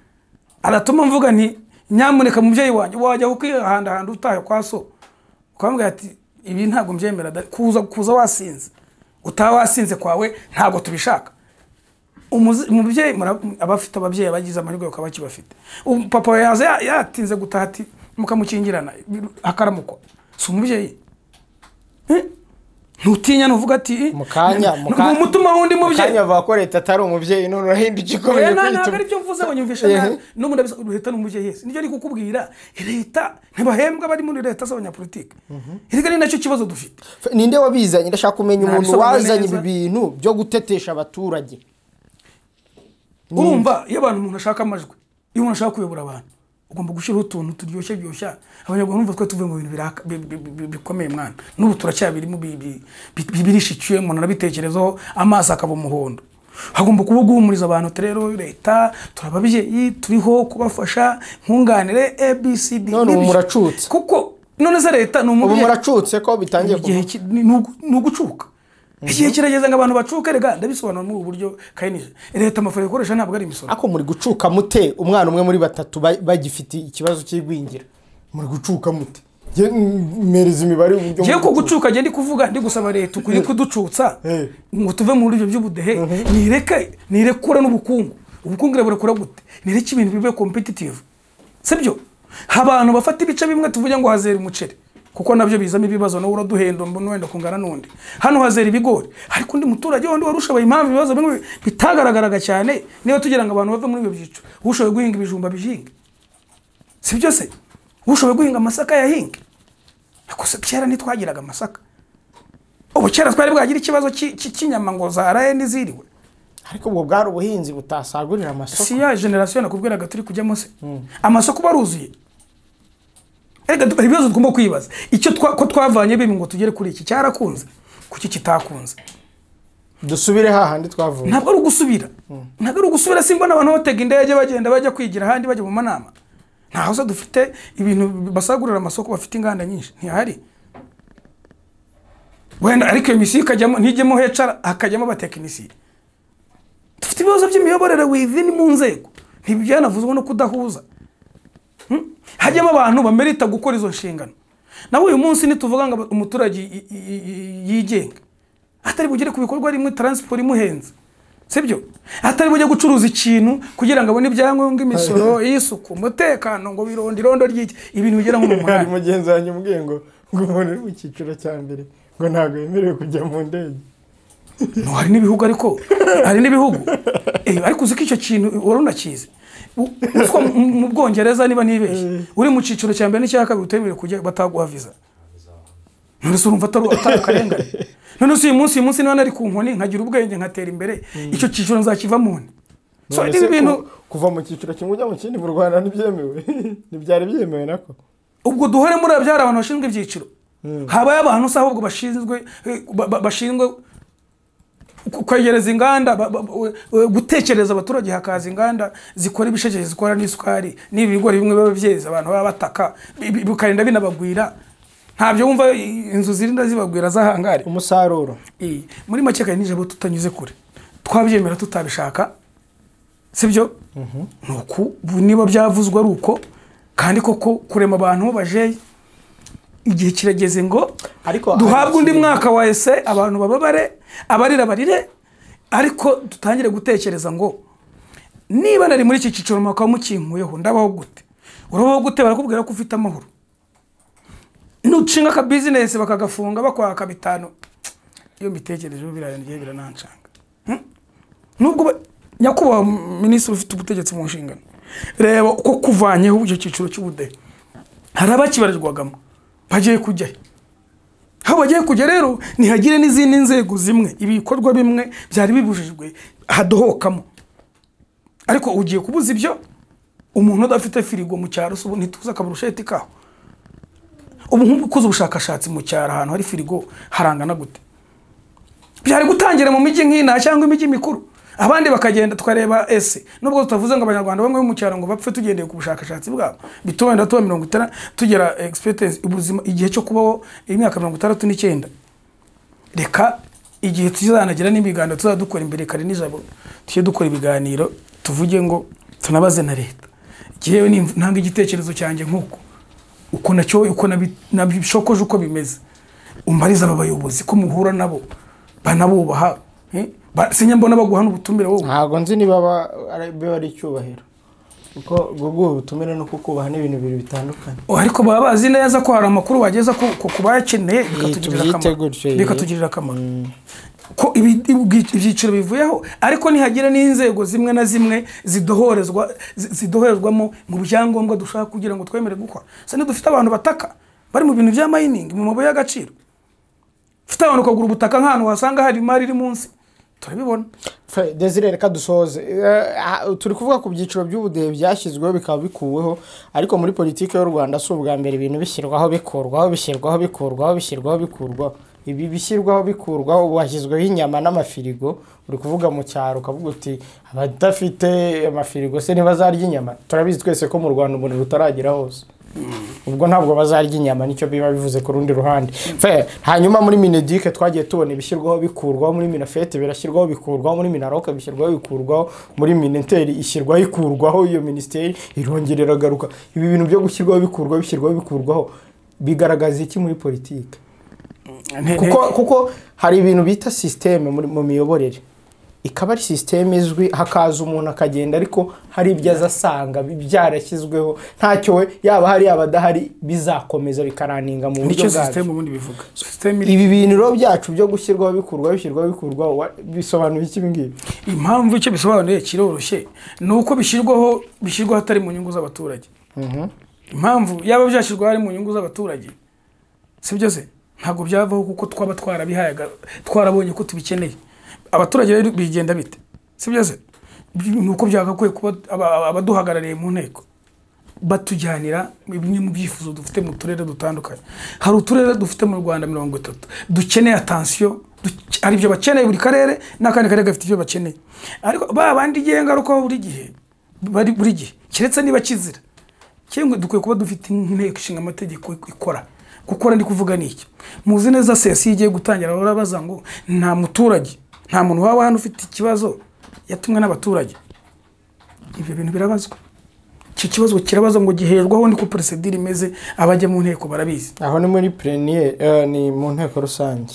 mvuga nti nyamuneka mubyeyi wanjye wajya ukihanda utaye kwa so. Kwambwa ati ibi ntago mbyemera, kuza wasinze, utawasinze kwawe ntago tubishaka. Umubyeyi abafite ababyeyi bagize amahirwe yo kabaki bafite. Papa yaze yatinze gutati mukamukingirana akaramuko. So umubyeyi ntutinya nuvuga ati mukanya umutuma wundi mubyeyi mukanya va leta atari umubyeyi none urahinda igikomeye kwita. Ntabwo ari byo mvuze ngo nyumvisha no mu leta n'umubyeyi yese. Nibyo ari kukubwira, leta ntibahembwa bari muri leta z'abanyapolitike. Iriga ni nacyo kibazo dufite. Ninde wabizanye? Ndashaka kumenya umuntu wazanye ibi bintu byo gutetesha abaturage. Urumva iyo umuntu ashaka amajwi, iyo umuntu ashaka kuyobora abantu, ugomba gushyiraho utuntu turyoshye byoshya. Abanyarwanda numva twe tuvuye mu bintu bikomeye mwana. N'ubu turacyabirimo birishikiye, umuntu arabitekerezaho amaso akaba umuhondo. Hagomba kuba guhumuriza abantu. Rero leta turababyeyi, turiho kubafasha, nkunganire ABCD. None muracutse kuko none za leta ubu muracutse ko bitangiye nugucuka. Igihe kirageze ngo abantu bacuke. Rega ndabisobanura mu buryo kayinije. Leta amafaranga ikoresha ntabwo ari imisoro. Ako muri gucuka mute umwana umwe muri batatu bagifite ikibazo cy'igwingira? Muri gucuka mute? Mereza imibare uburyo je ko gucuka je ndi kuvuga ndi gusaba leta ukuri kuducutsa ngo tuve mu buryo by'ubudehe. Nirekura n'ubukungu. Ubukungu burakura gute? Nireke ibintu bibe competitive. Sibyo abantu bafata ibice bimwe tuvuge ngo hazera umuceri, kuko nabyo bizamo ibibazo no uraduhendo wenda kungana nundi. Hano hazera ibigori, ariko undi muturage wandi warushabaye impamvu ibibazo bimwe bitagaragaraga cyane. Niyo tugira ngo abantu bave muri ibyo byico, ushoboye guhinga ibijumba bihinga. Sibyo se? Ushoboye guhinga amasaka yahinga. Akose kera ntitwagiraga amasaka. Ubu kera twari bwagira ikibazo cy'inyama ngo zaraye n'iziriwe. Ariko ubwo bwari ubuhinzi butasagurira amasoko. Si ya generation nakubwiraga turi kujyamo se. Amasoko baruzuye. Ega ibibazo tugomba kwibaza. Icyo ko twavanye bibi ngo tugere kuri iki cyarakunze, kuki kitakunze. Dusubire hahandi twavuye. Ntabwo ari ugusubira. Ntabwo ari ugusubira. Simbona abantu batega indege bagenda bajya kwigira handi bajya mu manama. Ntaho se dufite ibintu basagurira amasoko bafite inganda nyinshi. Ntihari. Wenda ariko emisi kajyamo ntijyemo hecara hakajyamo abatekinisiye. Dufite ibibazo by'imiyoborere within mu nzego. Ntibyanavuzwe no kudahuza. Hajyamo abantu bamerita gukora izo nshingano. Naho uyu munsi nituvuga ngo umuturage yigenga, atari bugere ku bikorwa rimwe transport imuhenze. Sibyo? Atari bujye gucuruza ikintu kugira ngo abone ibyangombwa, imisoro, isuku, umutekano, ngo birondirondo ry'iki ibintu bigera nko mu mwanya. Mugenzi wanjye umbwiye ngo umuntu mu cyiciro cya mbere ngo ntago yemerewe kujya mu ndege. No, hari n'ibihugu ariko hari n'ibihugu ariko uziko icyo kintu urunakize. Uko mu Bwongereza niba nibeshye uri mu cyiciro cya mbere n'icya kabiri utemerewe kujya bataguha visa. None se urumva atakarengane. None se uyu munsi niba nari ku nkoni nkagira ubwenge nkatera imbere, icyo cyiciro nzakivamo none. So ibi bintu kuva mu cyiciro kimwe ujya mu kindi mu Rwanda ntibyemewe. Nibyari byemewe nako. Ubwo duhore muri abyara abantu bashinzwe ibyiciro. Habaye abantu se ahubwo bashinzwe kwegereza inganda gutekereza abaturage hakaza inganda zikora ibisheke zikora n'isukari n'ibigori bimwe baba byeza abantu baba bataka bikarinda binabagwira ntabyo wumva inzu zirinda zibagwira zahangare umusaruro muri make kandi nijabo tutanyuze kure twabyemera tutabishaka sibyo nuko niba byavuzwe ari uko kandi koko kurema abantu baje igihe kirageze ngo duhabwe undi mwaka wa ese abantu bababare abarira barire ariko tutangire gutekereza ngo niba nari muri iki ciciro mwaka mukinkuyeho ndabaho gute urabaho gute barakubwira ko ufite amahoro nucinga ka business bakagafunga bakwaka bitano iyo mbitekereje birarangiye biranancanga nubwo nyakuba minisitiri ufite ubutegetsi mu nshingano reba uko kuvanyeho icyo ciciro cy'ubudehe harabakibarirwagamo bagiye kujya aho bagiye kujya rero ntihagire n'izindi nzego zimwe ibikorwa bimwe byari bibujijwe hadohokamo ariko ugiye kubuza ibyo umuntu udafite firigo mu cyaro ubu ntituza akaburusheti kaho ubu nk'ukuze ubushakashatsi mu cyaro ahantu hari firigo harangana gute byari gutangira mu mijyi nk'ina cyangwa imijyi mikuru abandi bakagenda tukareba ese nubwo tutavuze ngo abanyarwanda bamwe mu cyaro ngo bapfe tugendeye ku bushakashatsi bwabo bitubenda tuba 50 tugera expectancy ubuzima igihe cyo kubaho imyaka 69 reka igihe tuzanagira n'ibiganiro tuzadukora imbere kare nijabo tuye dukora ibiganiro tuvuge ngo tunabaze na leta igihe ntanga igitekerezo cyanjye nkuko uko nacyo uko nabishokoje uko bimeze umbariza abayobozi ko muhura nabo banabubaha sinya mbona baguhana ubutumire wowe ntago nzi niba ari cyubahiro uko gugu ubutumire no kukubaha n'ibintu bibiri bitandukanye ariko baba bazi neza ko hari amakuru wageza ko kubayakeneye bikatugirira akamaro ko ibyiciro bivuyeho ariko nihagira n'inzego zimwe na zimwe zidoherezwamo mu byangombwa dushaka kugira ngo twemere gukora sane dufite abantu bataka bari mu bintu bya mining mu mabuye y'agaciro ufite abantu kugura ubutaka nk'ahantu wasanga hari imari iri munsi turabibona Desire reka dusoze turi kuvuga ku byiciro by'ubudehe byashyizweho bikaba bikuweho ariko muri politiki y'u Rwanda si ubwa mbere ibintu bishyirwaho bikurwaho ibi bishyirwaho bikurwaho washyizweho inyama n'amafirigo uri kuvuga mu cyaro ukavuga uti abadafite amafirigo se ntibazarya inyama turabizi twese ko mu Rwanda umuntu rutaragera hose ubwo ntabwo bazarya inyama nicyo biba bivuze ku rundi ruhande hanyuma muri Mineduc twagiye tubona ibishyirwaho bikurwaho muri Minafete birashyirwaho bikurwaho muri Minaroka bishyirwaho bikurwaho muri Minenteri ishyirwaho ikurwaho iyo ministeri irongerera garuka ibi bintu byo gushyirwaho bikurwaho bigaragaza iki muri politiki kuko hari ibintu bita systeme mu miyoborere ikaba ari systeme izwi hakaza umuntu akagenda ariko hari ibyo azasanga byarashyizweho ntacyo we yaba hari abadahari bizakomeza bikaraninga mu buryo bwacu systeme ubundi bivuga ibi bintu ro byacu byo gushyirwaho bikurwaho bisobanuye iki bingibi impamvu icyo bisobanuye kiroroshye nuko bishyirwaho atari mu nyungu z'abaturage impamvu yaba byashyirwaho ari mu nyungu z'abaturage sibyo se ntago byavaho kuko twaba twarabihaye twarabonye ko tubikeneye abaturage rero bigenda bite sibyo se nuko byagakwiye kuba abaduhagarariye mu nteko batujyanira bimwe mu byifuzo dufite mu turere dutandukanye hari uturere dufite mu Rwanda 30 dukeneye attention ari byo bakeneye buri karere n'akandi karere gafite ibyo bakeneye ariko babandi igengaruka buri gihe kiretse niba kizira cyangwa dukwiye kuba dufite inteko ishinga amategeko ikora gukora ndi kuvuga niki muzi neza sesi igiye gutangira barabaza ngo nta muturage nta muntu waba hano ufite ikibazo yatumwe n'abaturage ibyo bintu birabazwa iki kibazo kirabaza ngo giherwaho niko procedure imeze abajya mu nteko barabizi aho ni muri plénière ni mu nteko rusange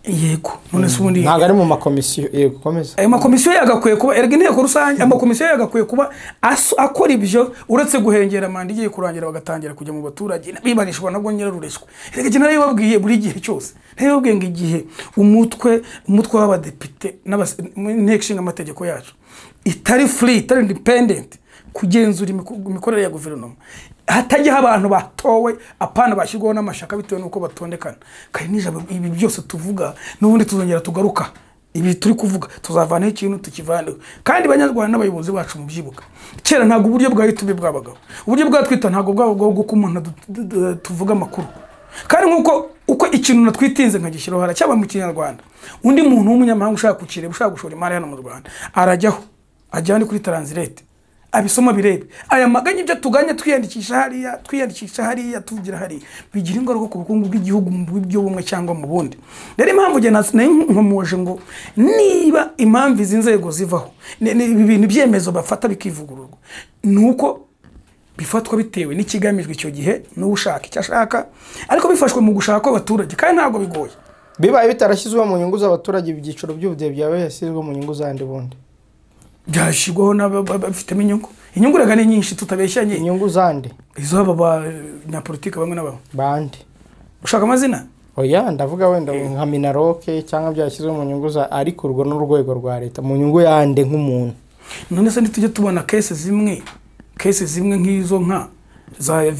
yego none se ubundi ntago ari mu makomisiyo yego komeza ayo makomisiyo yagakwiye kuba erga inteko rusange amakomisiyo yagakwiye kuba akora ibyo uretse guhengera manda igiye kurangira bagatangira kujya mu baturage bibarishwa nabwo nyirarureshwa erga je nari babwiye buri gihe cyose ntibabwiye ngo igihe umutwe w'abadepite n'inteko ishinga amategeko yacu itari free itari independent kugenzura imikorere ya guverinoma hatajya abantu batowe apana bashyirwaho n'amashaka bitewe nuko batondekana kandi nijabo ibi byose tuvuga n'ubundi tuzongera tugaruka ibi turi kuvuga tuzavanaho ikintu tukivaneho kandi banyarwanda n'abayobozi bacu mu byibuka kera ntago uburyo bwa YouTube bwabagaho uburyo bwa Twitter ntago bwabagaho guko umuntu tuvuga amakuru kandi nkuko uko ikintu natwitinze nkagishyiraho hara cyaba mu kinyarwanda undi muntu w'umunyamahanga ushaka kukireba ushaka gushora imari hano mu Rwanda arajyaho ajyane kuri translate abisoma birebe aya maganye ibyo tuganye twiyandikisha hariya tuvugira hari bigira ingaruka ku bukungu bw'igihugu mu byo bumwe cyangwa mu bundi rero impamvu je nkomoje ngo niba impamvu izi nzego zivaho ibintu byemezo bafata bikivugururwa nuko bifatwa bitewe n'ikigamijwe icyo gihe n'ushaka icyo ashaka ariko bifashwe mu gushaka abaturage kandi ntabwo bigoye bibaye bitarashyizwe mu nyungu z'abaturage ibyiciro by'ubudehe byawe yashyizwe mu nyungu zandi bundi byashigwaho n'abafitemo inyungu rega ni nyinshi tutabeshyanye inyungu zandi izo aba nyapolitike bamwe n'abamwe bandi ushaka amazina oya ndavuga wenda nka Minaroke cyangwa byashyizwe mu nyungu za ariko urwo n'urwego rwa leta mu nyungu yande nk'umuntu none se ntitujye tubona kese zimwe nk'izo nka za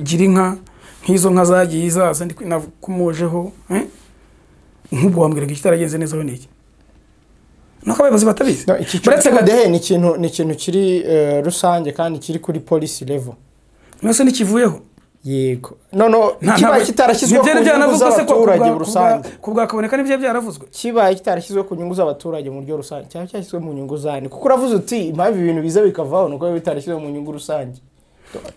gira inka nk'izo nka zagiye zaza ndi nakumojeho nk'ubwo wambwira ngo kitaragenze neza ho niki nako abayobozi batabizi uretse gadehe ni ikintu kiri rusange kandi kiri kuri policy level nose nikivuyeho yego no kibaye kitarashyizwe ku nyungu z'abaturage rusange kubwakaboneka n'ibyo byaravuzwe kibaye kitarashyizwe ku nyungu z'abaturage mu buryo rusange cyangwa cyashyizwe mu nyungu zandi kuko uravuze uti impamvu ibintu biza bikavaho nuko bitarashyizwe mu nyungu rusange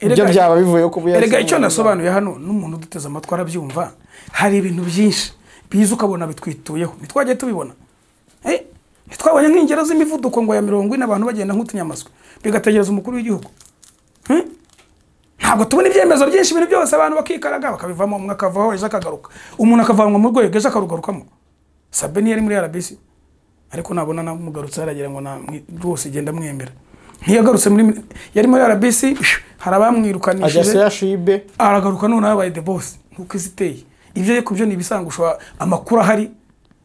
ibyo byaba bivuye ku buya erega icyo nasobanuye hano n'umuntu duteze amatwi arabyumva hari ibintu byinshi biza ukabona bitwituyeho nitwagiye tubibona twabonye nk'ingero z'imivuduko ngo ya 40 abantu bagenda nk'utunyamaswa bigategereza umukuru w'igihugu ntabwo tubona ibyemezo byinshi ibintu byose abantu bakikaraga bakabivamo umwe akavaho ejo akagaruka umuntu akavanwa mu rwego ejo akarugarukamo Sabeni yari muri RBC ariko nabona namugarutse haragira ngo rwose igenda mwembera ntiyagarutse yari muri RBC hari abamwirukanishije ajase yashibe aragaruka none abaye the boss nkuko iziteye ibyo yeko byo nibisangushwa amakuru ahari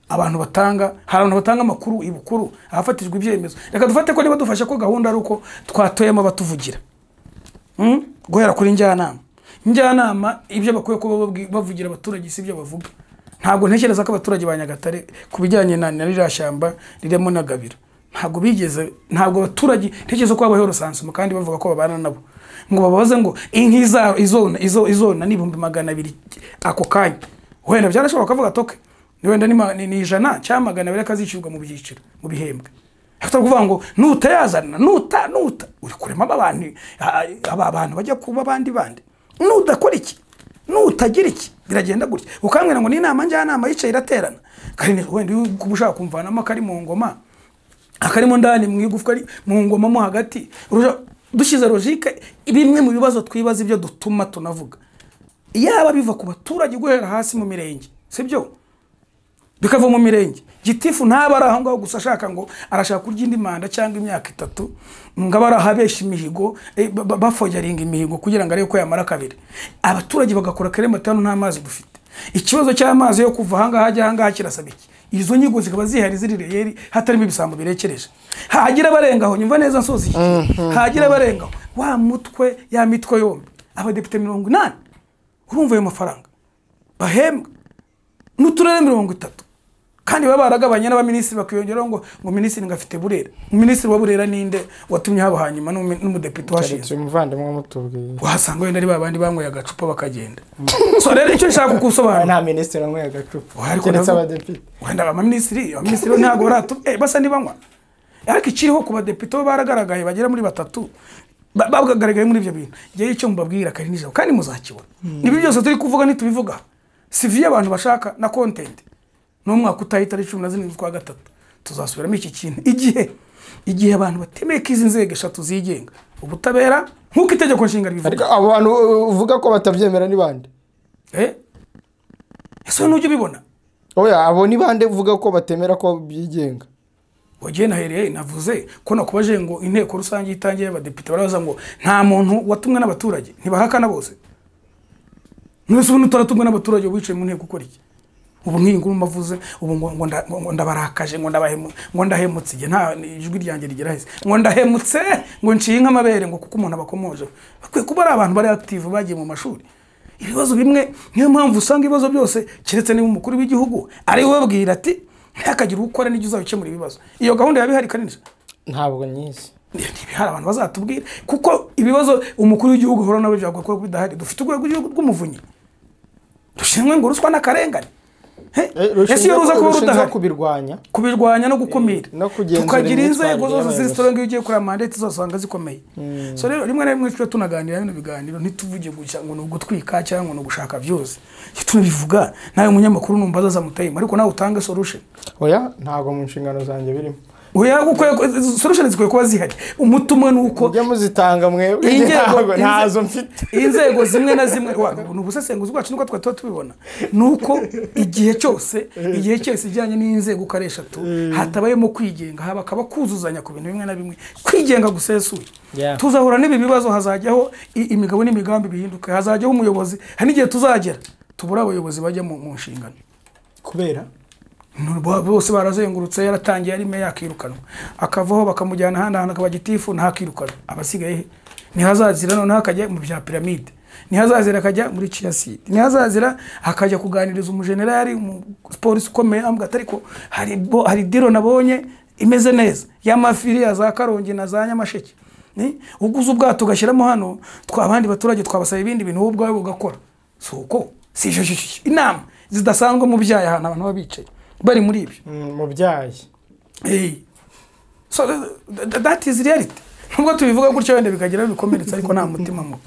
abantu batanga amakuru ibukuru ahafatijwe ibyemezo reka dufate ko niba dufasha ko gahunda ari uko twatoyemo batuvugira guhera kuri njyanama ibyo bakwiye ko bavugira abaturage si ibyo bavuga ntabwo ntekereza ko abaturage ba Nyagatare kubijyanye na rirashyamba riremo na Gabiro ntabwo abaturage ntekereza ko babaho rusansumo kandi bavuga ko babana nabo ngo babaze ngo inkiza izona ni 200 ako kanya wenda byarashobora kuvuga toke ni wenda ni ijana cyangwa 200 kazicirwa mu byiciro mu bihembwe hata kuvuga ngo nutayazana nuta uri kurema abantu bajya kuba bandi nudakora iki nutagira iki biragenda gutya ukambwira ngo ni inama njyanama yicaye iraterana kandi wenda kubushaka kumvanamo kari mu ngoma akarimo ndani mu igufwa mu ngoma mo hagati dushyize logique bimwe mu bibazo twibaza ibyo dutuma tunavuga yaba biva ku baturage guhera hasi mu mirenge sibyo bikava mu mirenge gitifu ntabara aho ngaho gusa ashaka ngo arashaka kurya indi manda cyangwa imyaka 3 ngabara habesha imihigo bafojaringa imihigo kugira ngo ariko yamara kabiri abaturage bagakora karema tano nta mazi dufite ikibazo cy'amazi yo kuva hanga hajya kirasaba iki izo nyigo zikaba zihari ziri hatarimo ibisambo birekereje hagira barengaho nyumva neza nsozi hagira barengaho wa mutwe ya mitwe yombi abadepite 80 urumva ayo mafaranga bahembwa n'uturere 30 kandi baba baragabanya n'abaminisitiri bakiyongeraho ngo minisitiri ngafite Burera minisitiri wa Burera ninde watumye haba hanyuma n'umudepite washinze umuvandimwe mutubwiye wasanga wenda ari babandi bangoye agacupa bakagenda so rero icyo nshaka kukusobanura nta minisitiri wangoye agacupa keretse abadepite wenda abaminisitiri ntabwo baratu basa nibanywa ariko ikiriho ku badepite baragaragaye bagera muri 3 bagaragaye muri ibyo bintu giye icyo mbabwira kari nijabo kandi muzakibona nibi byose turi kuvuga nitubivuga CV abantu bashaka na content n'umwaka utahita ari 17 kwa gatatu tuzasubiramo iki kintu igihe abantu batemeka izi nzego 3 zigenga ubutabera nkuko itegeko nshinga rivuga ariko abo bantu uvuga ko batavyemera ni bande ese nujye bibona oya abo ni bande uvuga ko batemera ko byigenga wagiye nahereye navuze ko nakubaje ngo inteko rusange itangiye abadepite barabaza ngo nta muntu watumwe n'abaturage ntibahakana bose mwese ubu nutaratumwe n'abaturage wicaye mu nteko ukora iki ubu nk'inguru mavuze ubu ngo ndabarakaje ngo ndahemutse igihe nta ijwi ryanjye rigera hese ngo ndahemutse ngo nciye nk'amabere ngo kuko umuntu abakomoje bakwiye kuba ari abantu bari active bagiye mu mashuri ibibazo bimwe niyo mpamvu usanga ibibazo byose kiretse niba umukuru w'igihugu ari we babwira ati ntakagira ukora n'ijye uzabikemura ibibazo iyo gahunda yabihari kanije ntabwo nyizi hari abantu bazatubwira kuko ibibazo umukuru w'igihugu hora nawe byago ko bidahari dufite urwego rw'umuvunyi rushinzwe ngo ruswa n'akarengane. Ese iyo ruza kuba rudahari kubirwanya no gukumira, tukagira inzego zose zisitoronga iyo ugiye kureba mandate zose usanga zikomeye. So rero rimwe na rimwe twe tunaganira bino biganiro ntituvuge gushya ngo no gutwika cyangwa no gushaka byose, tunabivuga nawe umunyamakuru numva azamutayima ariko nawe utanga solution. Oya ntago mu nshingano zanjye birimo. Oya kuko solution zikwiye kuba zihari. Umutumwe nuko ujya muzitanga mwebwe ntazo mfite. Inzego zimwe na zimwe n'ubusesenguzi bwacu nuko twatuba tubibona nuko igihe cyose ijyanye n'inzego ukaresha tu hatabayemo kwigenga habakaba kuzuzanya ku bintu bimwe na bimwe, kwigenga gusesuye. Tuzahura n'ibi bibazo, hazajyaho imigabo n'imigambi bihinduka, hazajyaho umuyobozi, hari n'igihe tuzagera tubura abayobozi bajya mu nshingano kubera bose barazengurutse, yaratangiye ari meya yakirukanwa akavaho bakamujyana handi akaba gitifu ntakirukanwa, abasigaye ntihazazira noneho akajya mu bya piramide, ntihazazira akajya muri chiaside, ntihazazira akajya kuganiriza umujenerali mu polisi ukomeye ambwa ariko hari diro nabonye imeze neza y'amafiri ya za Karongi na za Nyamasheke, uguze ubwato gashyiramo hano twabandi baturage twabasaba ibindi bintu wowe ubwawe ugakora. Suko inama zidasanzwe mu byaye ahantu abantu babicaye bari muri ibyo mu byaye. So that is reality. Nubwo tubivuga gutyo wende bikagira bikomeretsa ariko nta mutima mu.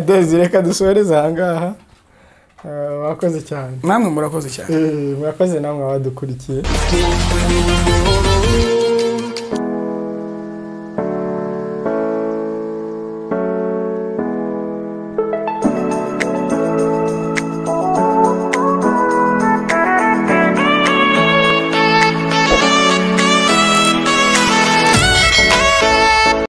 Desire ka dusoreza ahangaha. Wakoze cyane. Namwe murakoze cyane. Murakoze namwe abadukurikiye.